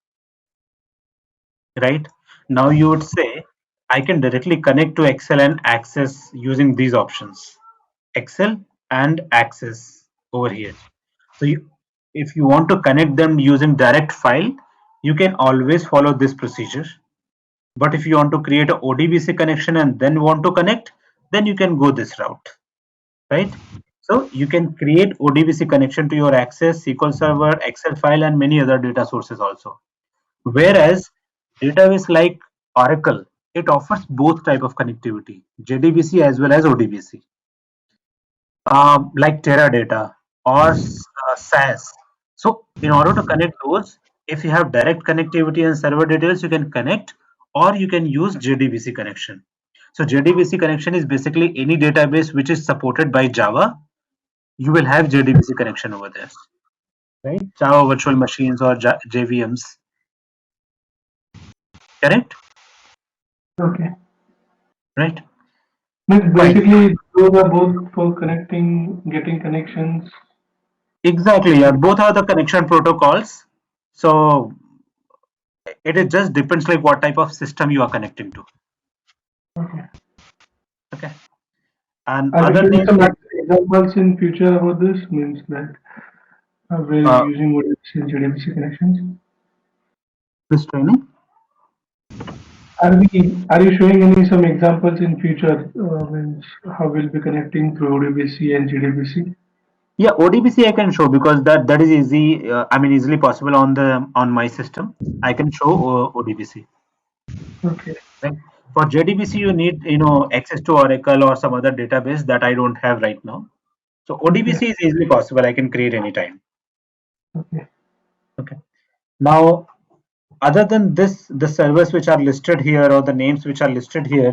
Speaker 3: right? Now you would say I can directly connect to Excel and Access using these options, Excel and Access over here. So if you want to connect them using direct file, you can always follow this procedure. But if you want to create a ODBC connection and then want to connect, then you can go this route, right? So you can create ODBC connection to your Access, SQL Server, Excel file, and many other data sources also. Whereas database like Oracle, it offers both type of connectivity, JDBC as well as ODBC. Like Teradata or SAS. So in order to connect those, if you have direct connectivity and server details, you can connect, or you can use JDBC connection. So JDBC connection is basically any database which is supported by Java. You will have JDBC connection over there, right? Java virtual machines or JVMs, correct?
Speaker 4: Okay.
Speaker 3: Right?
Speaker 4: Means
Speaker 3: Fine.
Speaker 4: basically those are both for connecting, getting connections.
Speaker 3: Exactly. Yeah. Both are the connection protocols. So it just depends like what type of system you are connecting to.
Speaker 4: Okay.
Speaker 3: Okay. And
Speaker 4: Are you
Speaker 3: other
Speaker 4: showing
Speaker 3: names
Speaker 4: some
Speaker 3: like
Speaker 4: examples in future about this? Means that we're
Speaker 3: uh,
Speaker 4: using what is JDBC connections.
Speaker 3: this training.
Speaker 4: Are you showing any some examples in future? Means how we'll be connecting through ODBC and JDBC?
Speaker 3: Yeah, ODBC I can show because that is easy. I mean, easily possible on my system. I can show ODBC.
Speaker 4: Okay.
Speaker 3: Right. For JDBC, you need access to Oracle or some other database that I don't have right now. So
Speaker 4: Okay.
Speaker 3: ODBC is easily possible. I can create anytime.
Speaker 4: Okay.
Speaker 3: Okay. Now, other than this, the servers which are listed here or the names which are listed here,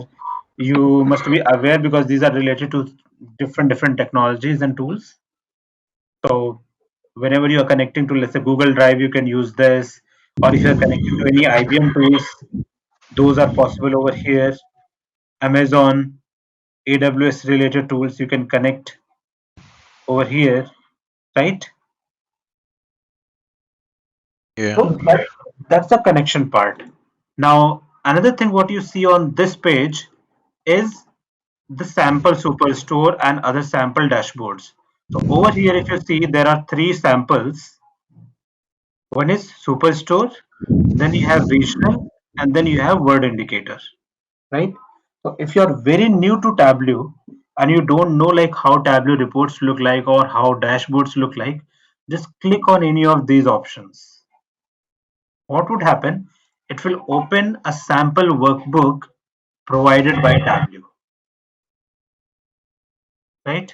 Speaker 3: you must be aware because these are related to different technologies and tools. So whenever you are connecting to, let's say, Google Drive, you can use this, or if you are connecting to any IBM tools, those are possible over here. Amazon, AWS related tools, you can connect over here, right?
Speaker 1: Yeah.
Speaker 3: So that's the connection part. Now, another thing what you see on this page is the sample superstore and other sample dashboards. So over here, if you see, there are three samples. One is superstore, then you have regional, and then you have word indicator, right? So if you're very new to Tableau and you don't know like how Tableau reports look like or how dashboards look like, just click on any of these options. What would happen? It will open a sample workbook provided by Tableau, right?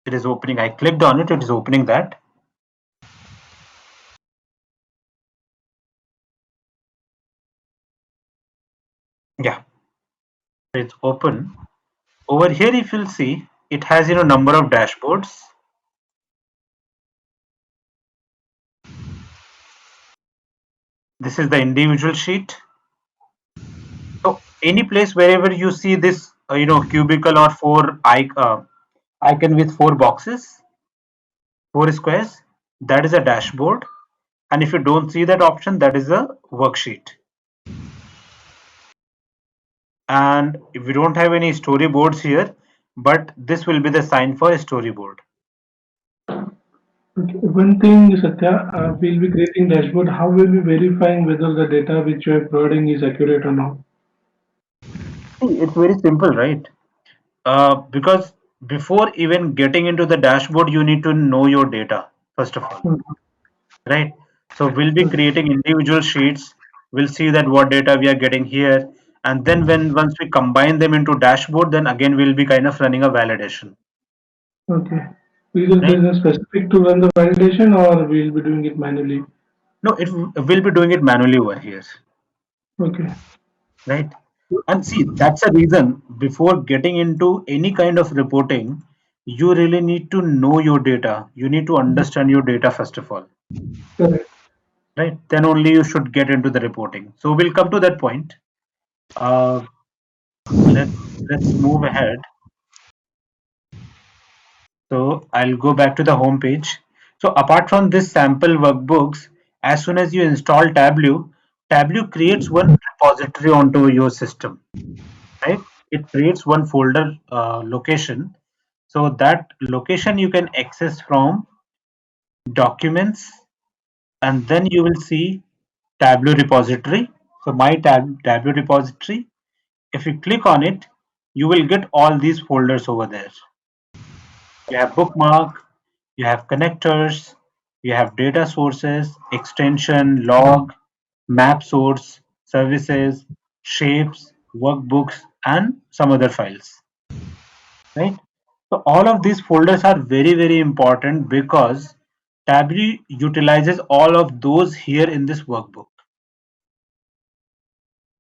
Speaker 3: It is opening. I clicked on it. It is opening that. Yeah, it's open. Over here, if you'll see, it has number of dashboards. This is the individual sheet. So any place wherever you see this, cubicle or icon with four boxes, four squares, that is a dashboard. And if you don't see that option, that is a worksheet. And if we don't have any storyboards here, but this will be the sign for a storyboard.
Speaker 4: Okay. One thing, Satya, we'll be creating dashboard. How will we verifying whether the data which you are providing is accurate or not?
Speaker 3: See, it's very simple, right? Because before even getting into the dashboard, you need to know your data, first of all,
Speaker 4: Mhm.
Speaker 3: right? So we'll be creating individual sheets. We'll see that what data we are getting here. And then once we combine them into dashboard, then again we'll be kind of running a validation,
Speaker 4: Okay. Is
Speaker 3: right?
Speaker 4: there a specific to run the validation or we'll be doing it manually?
Speaker 3: No, we'll be doing it manually over here,
Speaker 4: Okay.
Speaker 3: right? And see, that's a reason before getting into any kind of reporting, you really need to know your data. You need to understand your data first of all,
Speaker 4: Correct.
Speaker 3: right? Then only you should get into the reporting. So we'll come to that point. Uh, let's move ahead. So I'll go back to the home page. So apart from this sample workbooks, as soon as you install Tableau, Tableau creates one repository onto your system, right? It creates one folder location. So that location you can access from documents, and then you will see Tableau repository. So my Tableau repository. If you click on it, you will get all these folders over there. You have bookmark, you have connectors, you have data sources, extension, log, map source, services, shapes, workbooks, and some other files, right? So all of these folders are very, very important because Tableau utilizes all of those here in this workbook.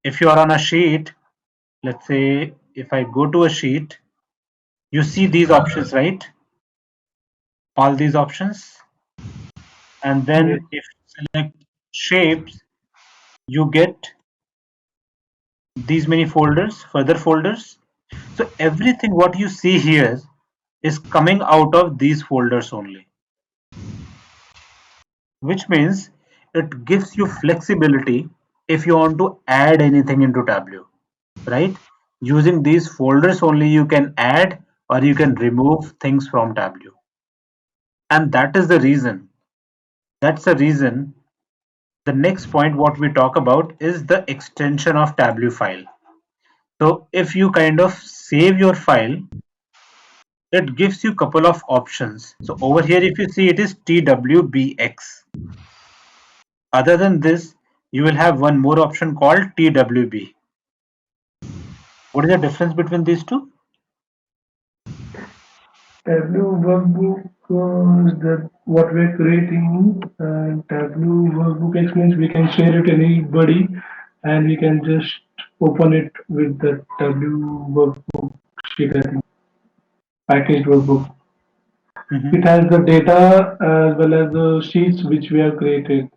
Speaker 3: If you are on a sheet, let's say if I go to a sheet, you see these options, right? All these options. And
Speaker 4: Yes.
Speaker 3: then if you select shapes, you get these many folders, further folders. So everything what you see here is coming out of these folders only, which means it gives you flexibility if you want to add anything into Tableau, right? Using these folders only you can add or you can remove things from Tableau. And that is the reason. That's the reason the next point what we talk about is the extension of Tableau file. So if you kind of save your file, it gives you couple of options. So over here, if you see, it is TWBX. Other than this, you will have one more option called TWB. What is the difference between these two?
Speaker 4: Tableau workbook is that what we're creating, and Tableau workbook X means we can share it anybody and we can just open it with the Tableau workbook sheet, I think, packaged workbook. It
Speaker 3: Mhm.
Speaker 4: has the data as well as the sheets which we have created.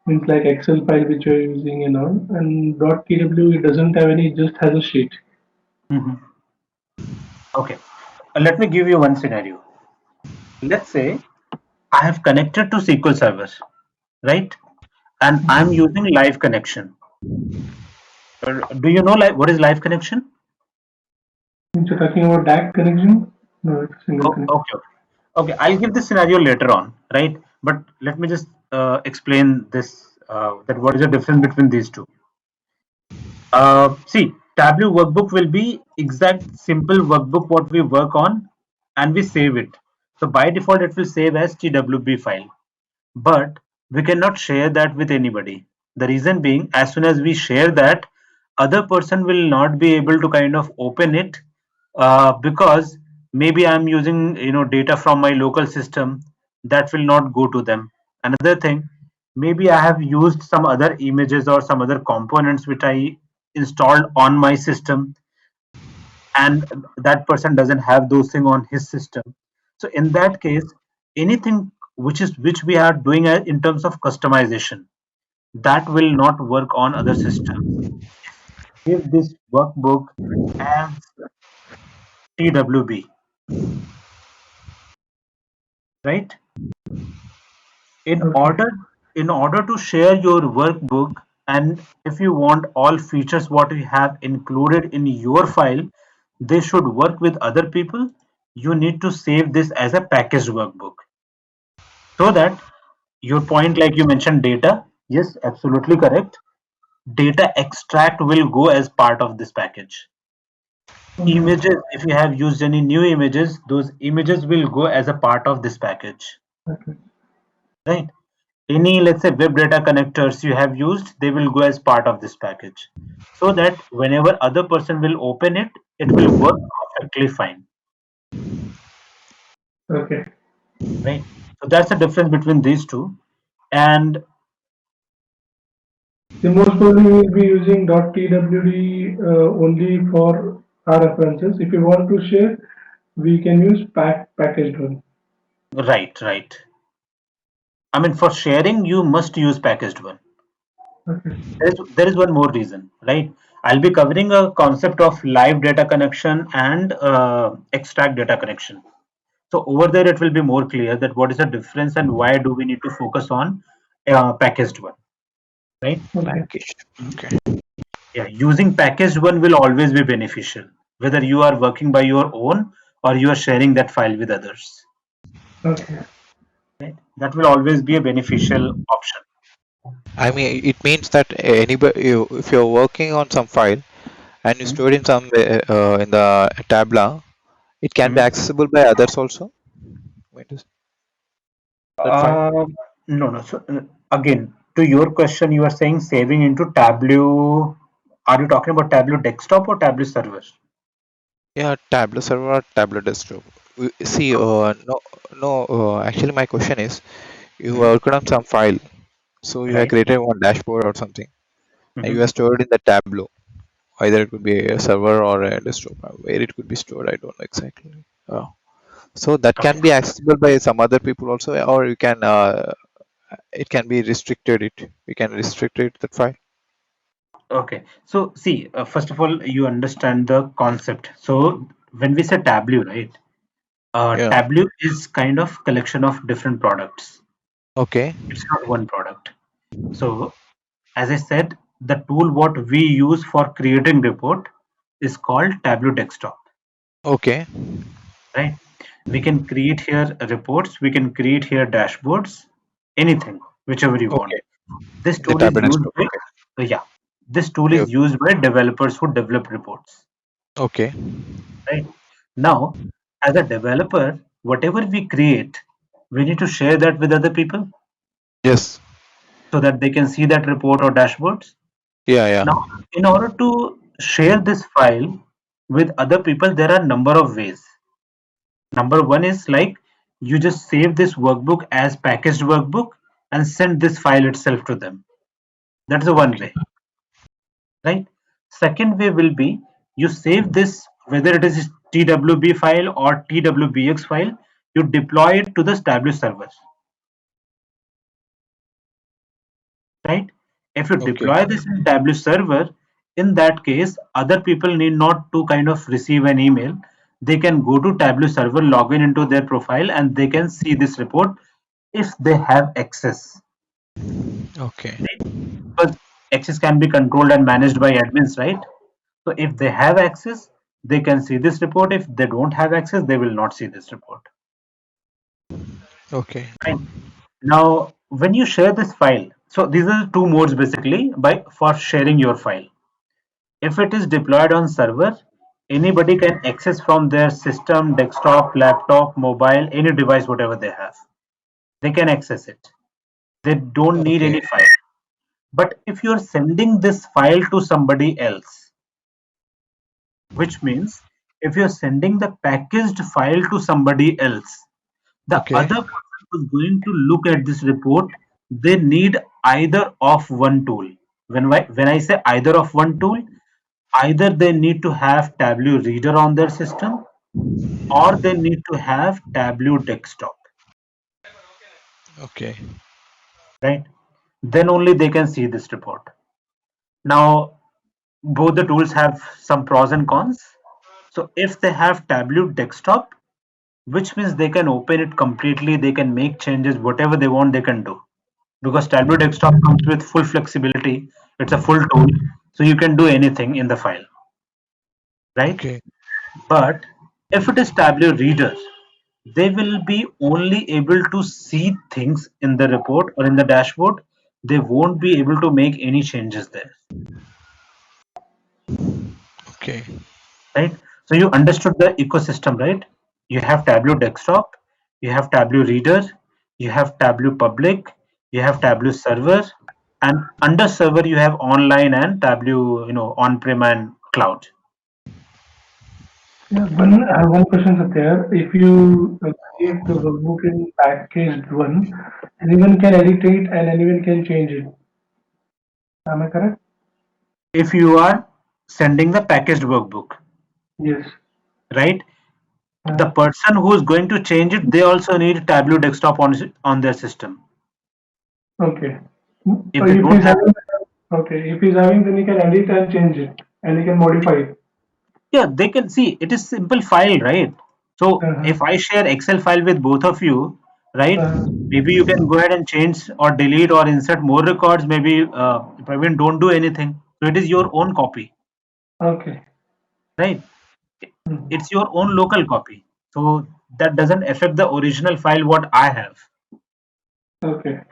Speaker 4: Means like Excel file which we are using and all. And .tw it doesn't have any, it just has a sheet.
Speaker 3: Mhm. Okay, let me give you one scenario. Let's say I have connected to SQL Server, right? And I'm using live connection. Do you know what is live connection?
Speaker 4: Means you're talking about DAC connection? No, it's single
Speaker 3: Oh,
Speaker 4: connection.
Speaker 3: okay. Okay, I'll give this scenario later on, right? But let me just explain this, that what is the difference between these two. See, Tableau workbook will be exact simple workbook what we work on and we save it. So by default, it will save as TWB file, but we cannot share that with anybody. The reason being, as soon as we share that, other person will not be able to kind of open it, because maybe I'm using data from my local system that will not go to them. Another thing, maybe I have used some other images or some other components which I installed on my system, and that person doesn't have those things on his system. So in that case, anything which we are doing in terms of customization, that will not work on other systems. Give this workbook as TWB, right? In
Speaker 4: Okay.
Speaker 3: order to share your workbook, and if you want all features what we have included in your file, they should work with other people. You need to save this as a packaged workbook, so that your point, like you mentioned, data. Yes, absolutely correct. Data extract will go as part of this package.
Speaker 4: Okay.
Speaker 3: Images, if you have used any new images, those images will go as a part of this package,
Speaker 4: Okay.
Speaker 3: right? Any, let's say, web data connectors you have used, they will go as part of this package, so that whenever other person will open it, it will work perfectly fine,
Speaker 4: Okay.
Speaker 3: right? So that's the difference between these two. And
Speaker 4: The most probably we will be using .twd only for our references. If you want to share, we can use packaged one.
Speaker 3: right, I mean, for sharing you must use packaged one.
Speaker 4: Okay.
Speaker 3: There is one more reason, right? I'll be covering a concept of live data connection and extract data connection. So over there, it will be more clear that what is the difference and why do we need to focus on packaged one, right?
Speaker 4: Okay.
Speaker 1: Package. Okay.
Speaker 3: Yeah, using packaged one will always be beneficial, whether you are working by your own or you are sharing that file with others.
Speaker 4: Okay.
Speaker 3: Right? That will always be a beneficial option.
Speaker 1: I mean, it means that anybody, if you're working on some file and you store it in some in the Tabla, it can be
Speaker 3: Mhm.
Speaker 1: accessible by others also. Wait, is that file?
Speaker 3: Uh, no. So, again, to your question, you are saying saving into Tableau. Are you talking about Tableau desktop or Tableau server?
Speaker 1: Yeah, Tableau server or Tableau desktop. See, no. Actually, my question is, you
Speaker 3: Mhm.
Speaker 1: worked on some file, so you have
Speaker 3: Right.
Speaker 1: created one dashboard or something, and you
Speaker 3: Mhm.
Speaker 1: have stored in the Tableau. Either it could be a server or a desktop. Where it could be stored, I don't know exactly. So that
Speaker 3: Okay.
Speaker 1: can be accessible by some other people also, or you can it can be restricted. It we can restrict it that file.
Speaker 3: Okay. So see, first of all, you understand the concept. So when we say Tableau, right?
Speaker 1: Yeah.
Speaker 3: Tableau is kind of collection of different products.
Speaker 1: Okay.
Speaker 3: It's not one product. So as I said, the tool what we use for creating report is called Tableau Desktop,
Speaker 1: Okay.
Speaker 3: right? We can create here reports, we can create here dashboards, anything, whichever you want.
Speaker 1: Okay.
Speaker 3: This
Speaker 1: The
Speaker 3: tool is
Speaker 1: Tableau
Speaker 3: used
Speaker 1: desktop.
Speaker 3: by,
Speaker 1: Okay.
Speaker 3: yeah, this tool
Speaker 1: Yeah.
Speaker 3: is used by developers who develop reports,
Speaker 1: Okay.
Speaker 3: right? Now, as a developer, whatever we create, we need to share that with other people
Speaker 1: Yes.
Speaker 3: so that they can see that report or dashboards.
Speaker 1: Yeah. Yeah.
Speaker 3: Now, in order to share this file with other people, there are a number of ways. Number one is like you just save this workbook as packaged workbook and send this file itself to them. That's the one
Speaker 1: Okay.
Speaker 3: way, right? Second way will be you save this, whether it is TWB file or TWBX file, you deploy it to the established servers, right? If you
Speaker 1: Okay.
Speaker 3: deploy this in Tableau server, in that case, other people need not to kind of receive an email. They can go to Tableau server, log in into their profile, and they can see this report if they have access.
Speaker 1: Okay.
Speaker 3: Because access can be controlled and managed by admins, right? So if they have access, they can see this report. If they don't have access, they will not see this report.
Speaker 1: Okay.
Speaker 3: Right? Now, when you share this file, so these are the two modes basically by for sharing your file. If it is deployed on server, anybody can access from their system, desktop, laptop, mobile, any device, whatever they have. They can access it. They don't need
Speaker 1: Okay.
Speaker 3: any file. But if you're sending this file to somebody else, which means if you're sending the packaged file to somebody else, the
Speaker 1: Okay.
Speaker 3: other person who's going to look at this report, they need either of one tool. When I say either of one tool, either they need to have Tableau Reader on their system or they need to have Tableau Desktop,
Speaker 1: Okay.
Speaker 3: right? Then only they can see this report. Now, both the tools have some pros and cons. So if they have Tableau Desktop, which means they can open it completely, they can make changes, whatever they want, they can do. Because Tableau Desktop comes with full flexibility, it's a full tool, so you can do anything in the file, right?
Speaker 1: Okay.
Speaker 3: But if it is Tableau Reader, they will be only able to see things in the report or in the dashboard. They won't be able to make any changes there,
Speaker 1: Okay.
Speaker 3: right? So you understood the ecosystem, right? You have Tableau Desktop, you have Tableau Reader, you have Tableau Public, you have Tableau Server, and under server you have online and Tableau, on-prem and cloud.
Speaker 4: Yeah, one question, Satya. If you create the workbook in packaged one, anyone can edit it and anyone can change it. Am I correct?
Speaker 3: If you are sending the packaged workbook,
Speaker 4: Yes.
Speaker 3: right? The
Speaker 4: Uh,
Speaker 3: person who is going to change it, they also need Tableau Desktop on their system.
Speaker 4: okay.
Speaker 3: If
Speaker 4: So
Speaker 3: they
Speaker 4: if
Speaker 3: don't
Speaker 4: he's
Speaker 3: have,
Speaker 4: having, okay, if he's having, then he can edit and change it, and he can modify it.
Speaker 3: yeah, they can see it is simple file, right? So
Speaker 4: Uh-huh.
Speaker 3: if I share Excel file with both of you, right?
Speaker 4: Uh,
Speaker 3: Maybe you can go ahead and change or delete or insert more records. Maybe Praveen don't do anything. So it is your own copy,
Speaker 4: okay.
Speaker 3: right?
Speaker 4: Mhm.
Speaker 3: It's your own local copy. So that doesn't affect the original file what I have,
Speaker 4: Okay.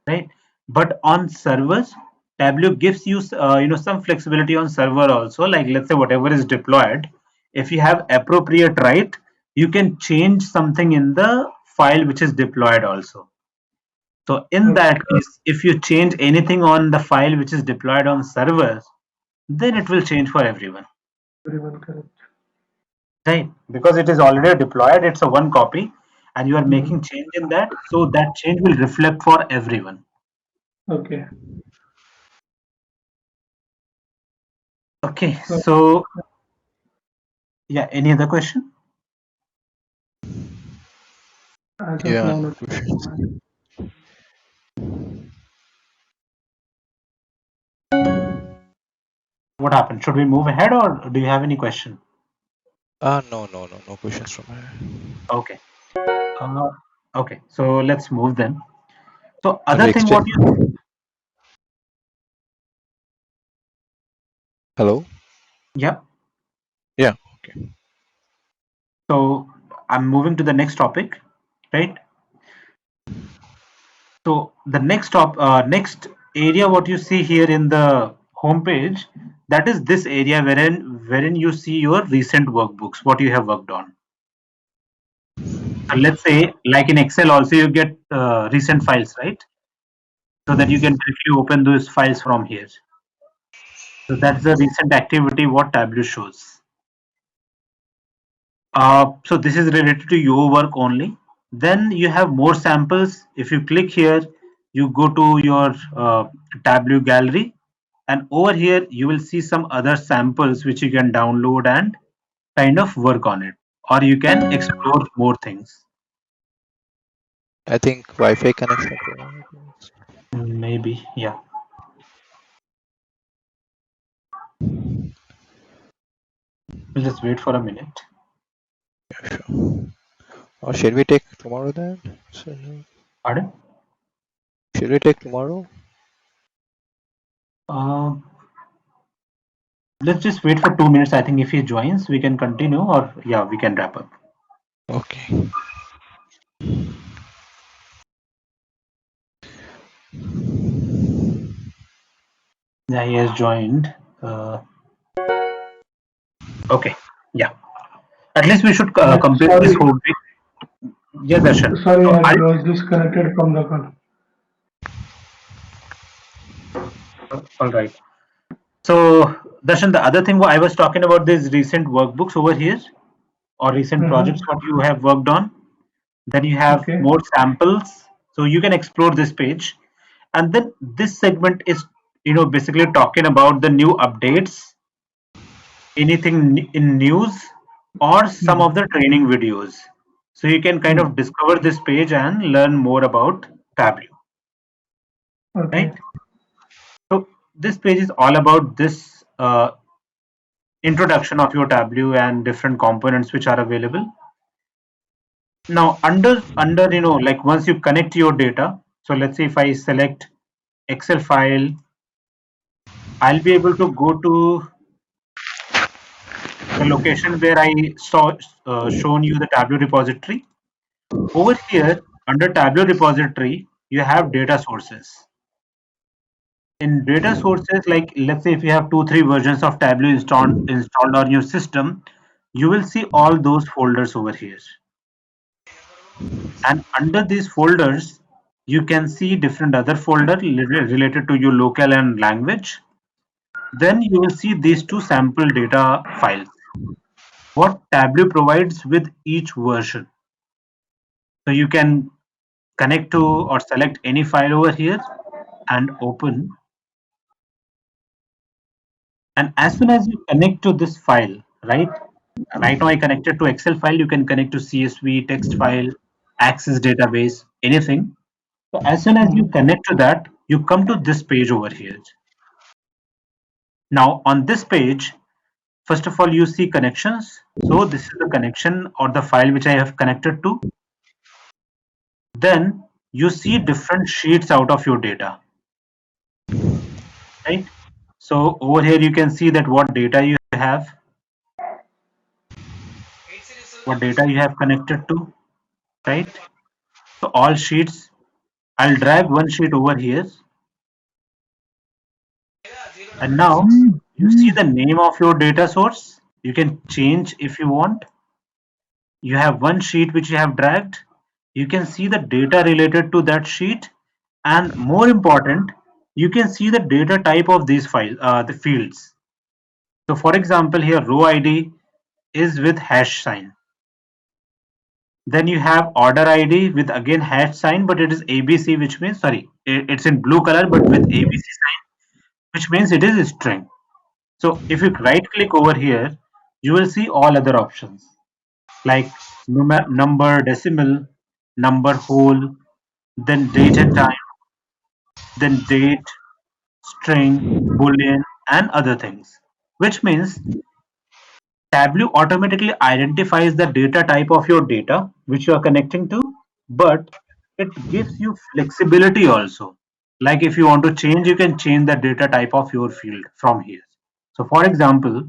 Speaker 3: right? But on servers, Tableau gives you some flexibility on server also. Like let's say whatever is deployed, if you have appropriate right, you can change something in the file which is deployed also. So in
Speaker 4: Okay.
Speaker 3: that case, if you change anything on the file which is deployed on servers, then it will change for everyone,
Speaker 4: Everyone correct.
Speaker 3: right? Because it is already deployed, it's a one copy, and you are
Speaker 4: Mhm.
Speaker 3: making change in that, so that change will reflect for everyone.
Speaker 4: Okay.
Speaker 3: Okay,
Speaker 4: So,
Speaker 3: so yeah, any other question?
Speaker 4: as of
Speaker 1: Yeah.
Speaker 4: now,
Speaker 1: No
Speaker 4: not.
Speaker 1: questions.
Speaker 3: What happened? Should we move ahead or do you have any question?
Speaker 1: No questions from my.
Speaker 3: Okay. Uh, okay. So let's move then. So
Speaker 1: Shall we
Speaker 3: other thing, what
Speaker 1: extend?
Speaker 3: you
Speaker 1: Hello.
Speaker 3: yeah.
Speaker 1: Yeah. Okay.
Speaker 3: So I'm moving to the next topic, right? So the next area, what you see here in the home page, that is this area wherein you see your recent workbooks, what you have worked on. So let's say, like in Excel, also you get recent files, right? So that you can directly open those files from here. So that's the recent activity what Tableau shows. So this is related to your work only. Then you have more samples. If you click here, you go to your Tableau gallery, and over here you will see some other samples which you can download and kind of work on it, or you can explore more things.
Speaker 1: I think Wi-Fi connection problem.
Speaker 3: Maybe, yeah. We'll just wait for a minute.
Speaker 1: Yeah, sure. Or shall we take tomorrow then?
Speaker 3: Pardon?
Speaker 1: Shall we take tomorrow?
Speaker 3: Uh, let's just wait for 2 minutes. I think if he joins, we can continue, or yeah, we can wrap up.
Speaker 1: Okay.
Speaker 3: Yeah, he has joined. Uh, okay, yeah. At least we should complete this
Speaker 4: Sorry,
Speaker 3: whole week. Yeah, Darshan.
Speaker 4: sorry,
Speaker 3: So,
Speaker 4: I was disconnected from the call.
Speaker 3: all right. So, Darshan, the other thing I was talking about these recent workbooks over here or recent projects
Speaker 4: Mm-hmm.
Speaker 3: what you have worked on. Then you have
Speaker 4: Okay.
Speaker 3: more samples, so you can explore this page. And then this segment is, basically talking about the new updates, anything in news, or some of
Speaker 4: Mm-hmm.
Speaker 3: the training videos. So you can kind
Speaker 4: Mm.
Speaker 3: of discover this page and learn more about Tableau,
Speaker 4: Okay.
Speaker 3: right? So this page is all about this introduction of your Tableau and different components which are available. Now under like once you connect your data, so let's say if I select Excel file, I'll be able to go to the location where I saw shown you the Tableau repository. Over here under Tableau repository, you have data sources. In data sources, like let's say if you have 2-3 versions of Tableau installed on your system, you will see all those folders over here. And under these folders, you can see different other folder related to your local and language. Then you will see these two sample data files. What Tableau provides with each version. So you can connect to or select any file over here and open. And as soon as you connect to this file, right now I connected to Excel file, you can connect to CSV, text file, Access database, anything. So as soon as you connect to that, you come to this page over here. Now on this page, first of all, you see connections. So this is the connection or the file which I have connected to. Then you see different sheets out of your data, right? So over here you can see that what data you have, what data you have connected to, right? So all sheets, I'll drag one sheet over here, and now you see the name of your data source. You can change if you want. You have one sheet which you have dragged. You can see the data related to that sheet, and more important, you can see the data type of these files, the fields. So for example, here row ID is with hash sign. Then you have order ID with again hash sign, but it is ABC, which means, sorry, it's in blue color, but with ABC sign, which means it is a string. So if you right click over here, you will see all other options like number, decimal, number whole, then date and time, then date, string, boolean, and other things. Which means Tableau automatically identifies the data type of your data which you are connecting to, but it gives you flexibility also. Like if you want to change, you can change the data type of your field from here. So for example,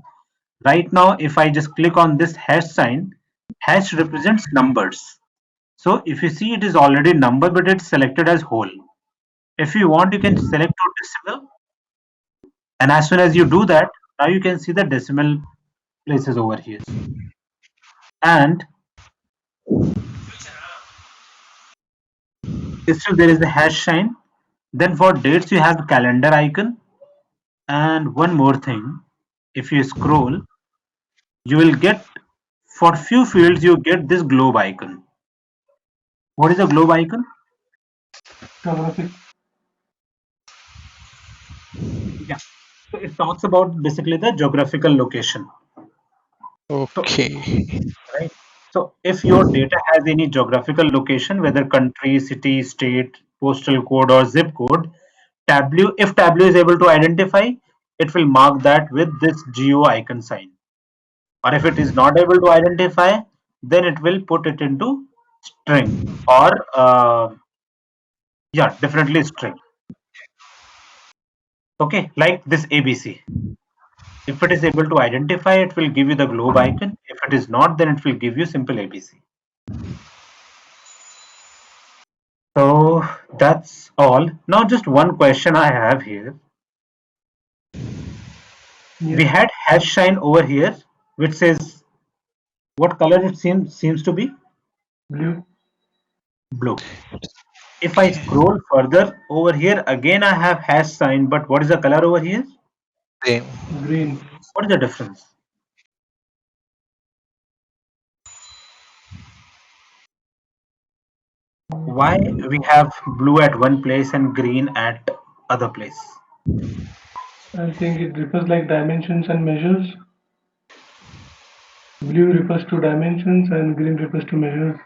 Speaker 3: right now, if I just click on this hash sign, hash represents numbers. So if you see, it is already number, but it's selected as whole. If you want, you can select to decimal. And as soon as you do that, now you can see the decimal places over here. And still there is the hash sign. Then for dates, you have calendar icon. And one more thing, if you scroll, you will get, for few fields, you get this globe icon. What is a globe icon?
Speaker 4: Geographic.
Speaker 3: Yeah. So it talks about basically the geographical location.
Speaker 1: Okay.
Speaker 3: Right. So if your data has any geographical location, whether country, city, state, postal code, or zip code, Tableau, if Tableau is able to identify, it will mark that with this geo icon sign. Or if it is not able to identify, then it will put it into string or yeah, definitely string. Okay, like this ABC. If it is able to identify, it will give you the globe icon. If it is not, then it will give you simple ABC. So that's all. Now just one question I have here. We
Speaker 4: Yes.
Speaker 3: had hash sign over here, which says what color it seems to be?
Speaker 4: Blue.
Speaker 3: Blue. If I scroll further over here, again I have hash sign, but what is the color over here?
Speaker 1: Same.
Speaker 4: Green.
Speaker 3: What is the difference? Why we have blue at one place and green at other place?
Speaker 4: I think it refers like dimensions and measures. Blue refers to dimensions and green refers to measures.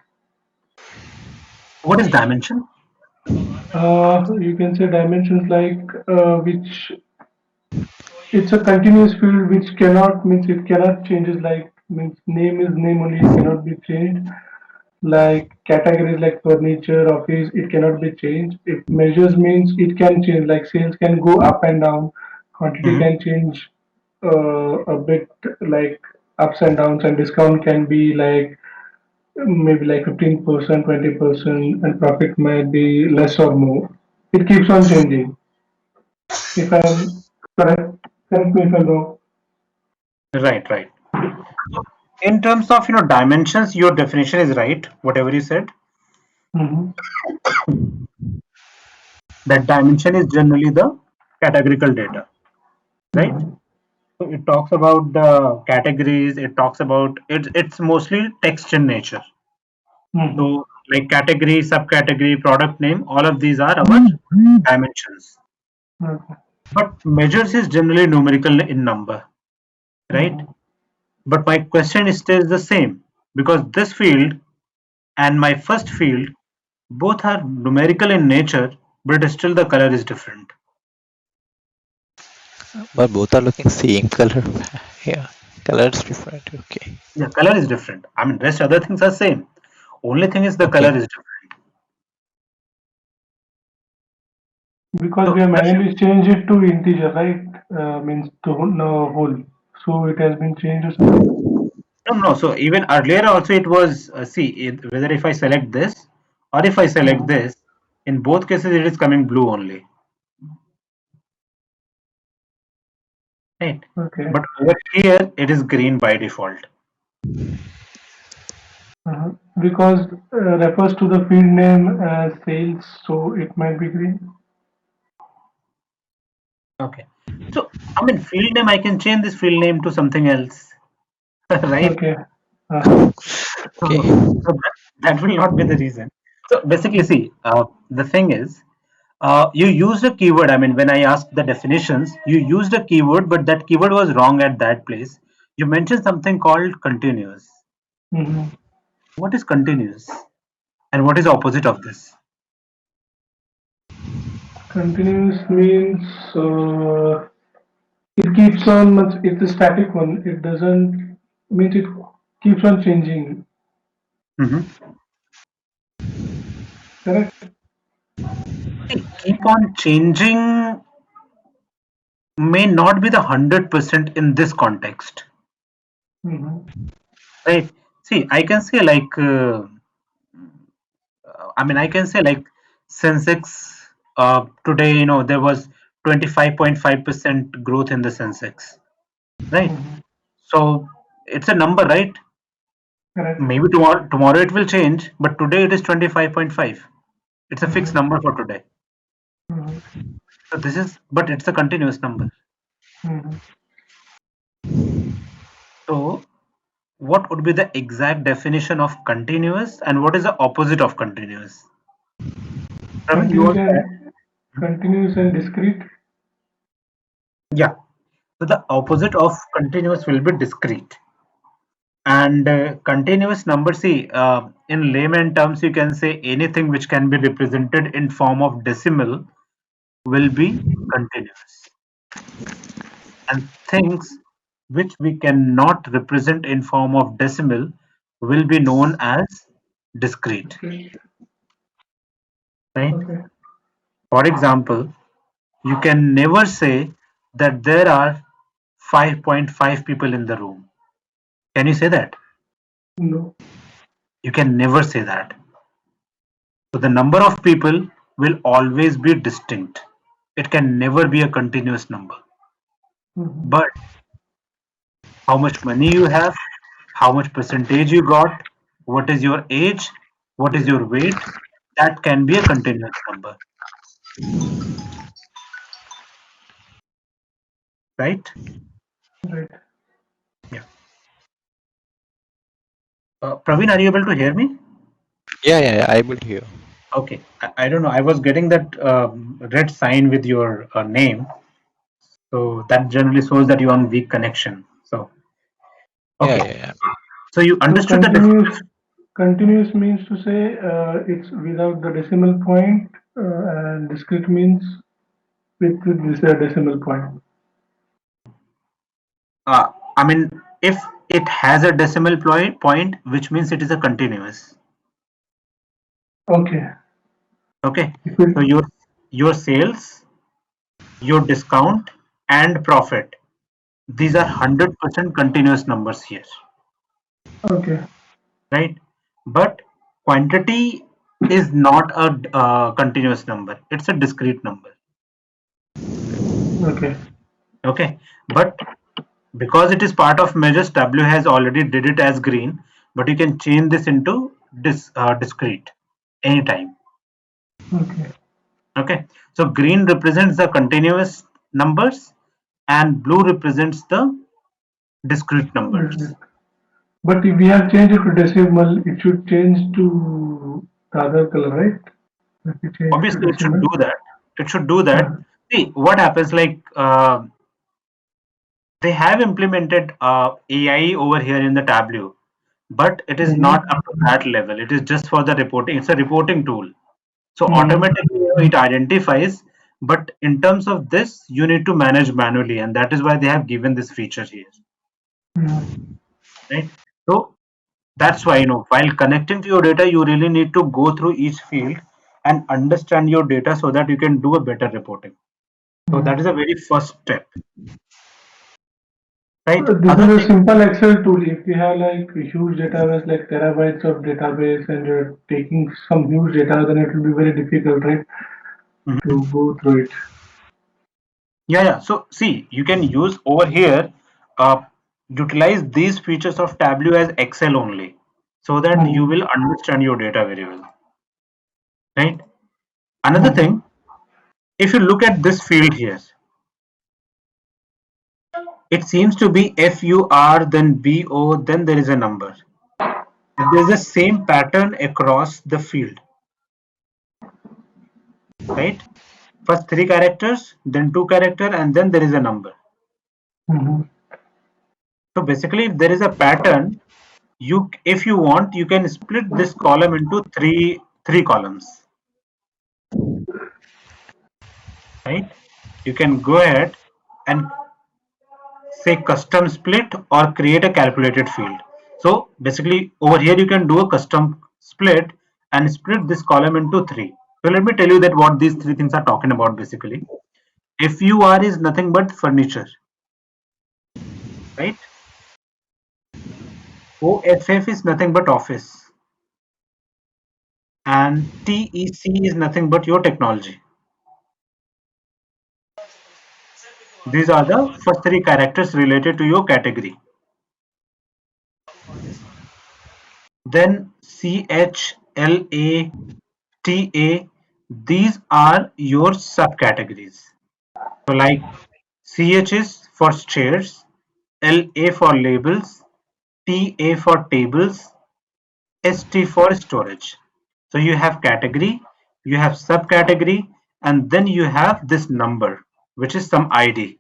Speaker 3: What is dimension?
Speaker 4: You can say dimensions like which it's a continuous field which cannot means it cannot changes like means name is name only it cannot be changed. Like categories like furniture, office, it cannot be changed. If measures means it can change, like sales can go up and down, quantity
Speaker 3: Mhm.
Speaker 4: can change a bit, like ups and downs, and discount can be like maybe like 15%, 20%, and profit might be less or more. It keeps on changing. If I'm correct, correct me if I'm wrong.
Speaker 3: Right, right. In terms of dimensions, your definition is right. Whatever you said,
Speaker 4: Mm-hmm.
Speaker 3: that dimension is generally the categorical data, right?
Speaker 4: Mm-hmm.
Speaker 3: So it talks about the categories. It talks about it's mostly text in nature.
Speaker 4: Mm-hmm.
Speaker 3: So like category, subcategory, product name, all of these are our dimensions.
Speaker 4: Okay.
Speaker 3: But measures is generally numerical in number, right?
Speaker 4: Mm-hmm.
Speaker 3: But my question is still the same because this field and my first field both are numerical in nature, but still the color is different.
Speaker 1: But both are looking same color. Yeah, color is different. Okay.
Speaker 3: Yeah, color is different. I mean, rest other things are same. Only thing is the color
Speaker 1: Okay.
Speaker 3: is different.
Speaker 4: Because
Speaker 3: So
Speaker 4: we have manually changed it to integer, right? Means to no, whole. So it has been changed or something.
Speaker 3: no, no. So even earlier also it was see whether if I select this or if I select
Speaker 4: Mm-hmm.
Speaker 3: this, in both cases it is coming blue only, right?
Speaker 4: Okay.
Speaker 3: But over here it is green by default.
Speaker 4: Uh-huh. Because refers to the field name as sales, so it might be green.
Speaker 3: Okay. So I mean field name I can change this field name to something else, right?
Speaker 4: Okay. Uh-huh.
Speaker 3: So,
Speaker 1: Okay.
Speaker 3: that will not be the reason. So basically, see, the thing is, you used a keyword. I mean, when I asked the definitions, you used a keyword, but that keyword was wrong at that place. You mentioned something called continuous.
Speaker 4: Mm-hmm.
Speaker 3: What is continuous? And what is the opposite of this?
Speaker 4: Continuous means it keeps on. It's a static one. It doesn't means it keeps on changing.
Speaker 3: Mhm.
Speaker 4: Correct.
Speaker 3: See, keep on changing may not be the 100% in this context,
Speaker 4: Mm-hmm.
Speaker 3: right? See, I can say like I mean, I can say like Sensex today, there was 25.5% growth in the Sensex, right?
Speaker 4: Mm-hmm.
Speaker 3: So it's a number, right?
Speaker 4: Correct.
Speaker 3: Maybe tomorrow it will change, but today it is 25.5. It's a fixed
Speaker 4: Mm-hmm.
Speaker 3: number for today.
Speaker 4: Mm-hmm.
Speaker 3: So but it's a continuous number.
Speaker 4: Mm-hmm.
Speaker 3: So what would be the exact definition of continuous and what is the opposite of continuous? Praveen, you
Speaker 4: Continuous
Speaker 3: want to add?
Speaker 4: and continuous and discrete.
Speaker 3: Yeah. So the opposite of continuous will be discrete. And continuous number, see, in layman terms, you can say anything which can be represented in form of decimal will be continuous. And things which we cannot represent in form of decimal will be known as discrete,
Speaker 4: Okay.
Speaker 3: right?
Speaker 4: Okay.
Speaker 3: For example, you can never say that there are 5.5 people in the room. Can you say that?
Speaker 4: No.
Speaker 3: You can never say that. So the number of people will always be distinct. It can never be a continuous number.
Speaker 4: Mm-hmm.
Speaker 3: But how much money you have, how much percentage you got, what is your age, what is your weight, that can be a continuous number, right?
Speaker 4: Right.
Speaker 3: Yeah. Praveen, are you able to hear me?
Speaker 1: Yeah, yeah, yeah, I will hear.
Speaker 3: Okay. I don't know. I was getting that red sign with your name. So that generally shows that you're on weak connection. So,
Speaker 1: Yeah,
Speaker 3: okay.
Speaker 1: yeah, yeah.
Speaker 3: So you
Speaker 4: So
Speaker 3: understood the
Speaker 4: continuous
Speaker 3: definition.
Speaker 4: continuous means to say it's without the decimal point, and discrete means with this decimal point.
Speaker 3: I mean, if it has a decimal point, which means it is a continuous.
Speaker 4: Okay.
Speaker 3: Okay,
Speaker 4: If it,
Speaker 3: so your sales, your discount, and profit. These are 100% continuous numbers here,
Speaker 4: okay.
Speaker 3: right? But quantity is not a continuous number. It's a discrete number.
Speaker 4: Okay.
Speaker 3: Okay, but because it is part of measures, W has already did it as green, but you can change this into discrete anytime.
Speaker 4: Okay.
Speaker 3: Okay, so green represents the continuous numbers and blue represents the discrete numbers.
Speaker 4: But if we have changed it to decimal, it should change to the other color, right? If we change it to
Speaker 3: Obviously, it should
Speaker 4: decimal.
Speaker 3: do that. It should do that. See what happens. Like they have implemented AI over here in the Tableau, but it is not
Speaker 4: Mm-hmm.
Speaker 3: up to that level. It is just for the reporting. It's a reporting tool. So
Speaker 4: Mm-hmm.
Speaker 3: automatically it identifies, but in terms of this, you need to manage manually, and that is why they have given this feature here,
Speaker 4: Mm-hmm.
Speaker 3: right? So that's why while connecting to your data, you really need to go through each field and understand your data so that you can do a better reporting. So that is a very first step, right?
Speaker 4: This
Speaker 3: Other
Speaker 4: is a
Speaker 3: thing,
Speaker 4: simple Excel tool. If you have like a huge database, like terabytes of database, and you're taking some huge data, then it will be very difficult, right,
Speaker 3: Mhm.
Speaker 4: to go through it.
Speaker 3: Yeah. So see, you can use over here, uh, utilize these features of Tableau as Excel only, so that you
Speaker 4: Mm-hmm.
Speaker 3: will understand your data very well, right? Another
Speaker 4: Mm-hmm.
Speaker 3: thing, if you look at this field here, it seems to be FUR, then BO, then there is a number. There is the same pattern across the field, right? First three characters, then two character, and then there is a number.
Speaker 4: Mm-hmm.
Speaker 3: So basically, if there is a pattern, if you want, you can split this column into three columns, right? You can go ahead and say custom split or create a calculated field. So basically over here you can do a custom split and split this column into three. So let me tell you that what these three things are talking about basically. FUR is nothing but furniture, right? OFF is nothing but office, and TEC is nothing but your technology. These are the first three characters related to your category. Then CHLATA, these are your subcategories. So like CH is for chairs, LA for labels, TA for tables, ST for storage. So you have category, you have subcategory, and then you have this number, which is some ID,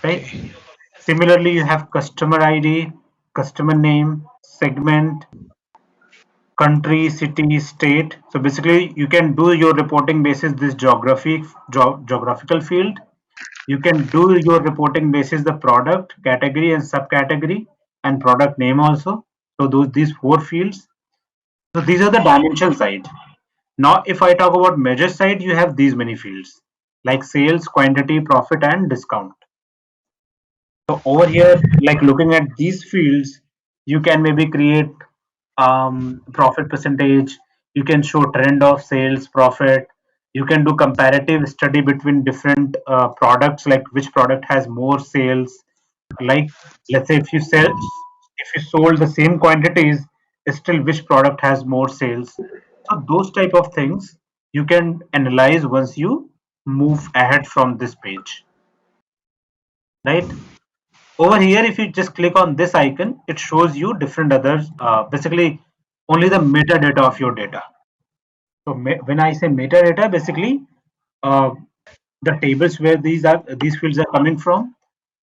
Speaker 3: right?
Speaker 1: Okay.
Speaker 3: Similarly, you have customer ID, customer name, segment, country, city, state. So basically, you can do your reporting basis this geographical field. You can do your reporting basis the product, category, and subcategory, and product name also. So these four fields. So these are the dimension side. Now, if I talk about measure side, you have these many fields like sales, quantity, profit, and discount. So over here, like looking at these fields, you can maybe create profit percentage. You can show trend of sales, profit. You can do comparative study between different products, like which product has more sales. Like let's say if you sold the same quantities, still which product has more sales. So those type of things you can analyze once you move ahead from this page, right? Over here, if you just click on this icon, it shows you different others, basically only the metadata of your data. So when I say metadata, basically uh, the tables where these fields are coming from,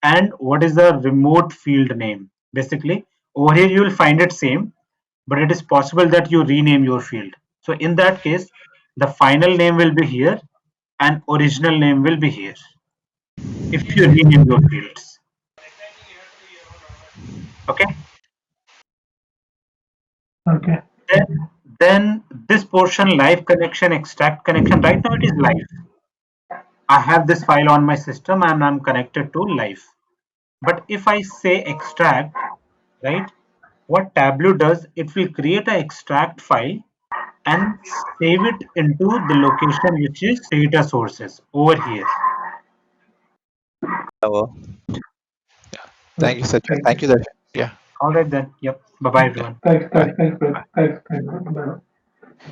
Speaker 3: and what is the remote field name. Basically, over here you will find it same, but it is possible that you rename your field. So in that case, the final name will be here, and original name will be here. If you rename your fields, okay.
Speaker 4: Okay.
Speaker 3: Then this portion live connection, extract connection. Right now it is live. I have this file on my system and I'm connected to live. But if I say extract, right, what Tableau does, it will create an extract file and save it into the location which is data sources over here.
Speaker 1: Uh, Thank you, Sachin.
Speaker 4: Thank
Speaker 1: Thank
Speaker 4: you.
Speaker 1: you, Darshan. Yeah.
Speaker 3: All right then. Yep. Bye bye
Speaker 1: Yeah.
Speaker 3: everyone.
Speaker 4: Thanks,
Speaker 1: Bye.
Speaker 4: thanks, thanks, Brett. Thanks, thanks. Bye.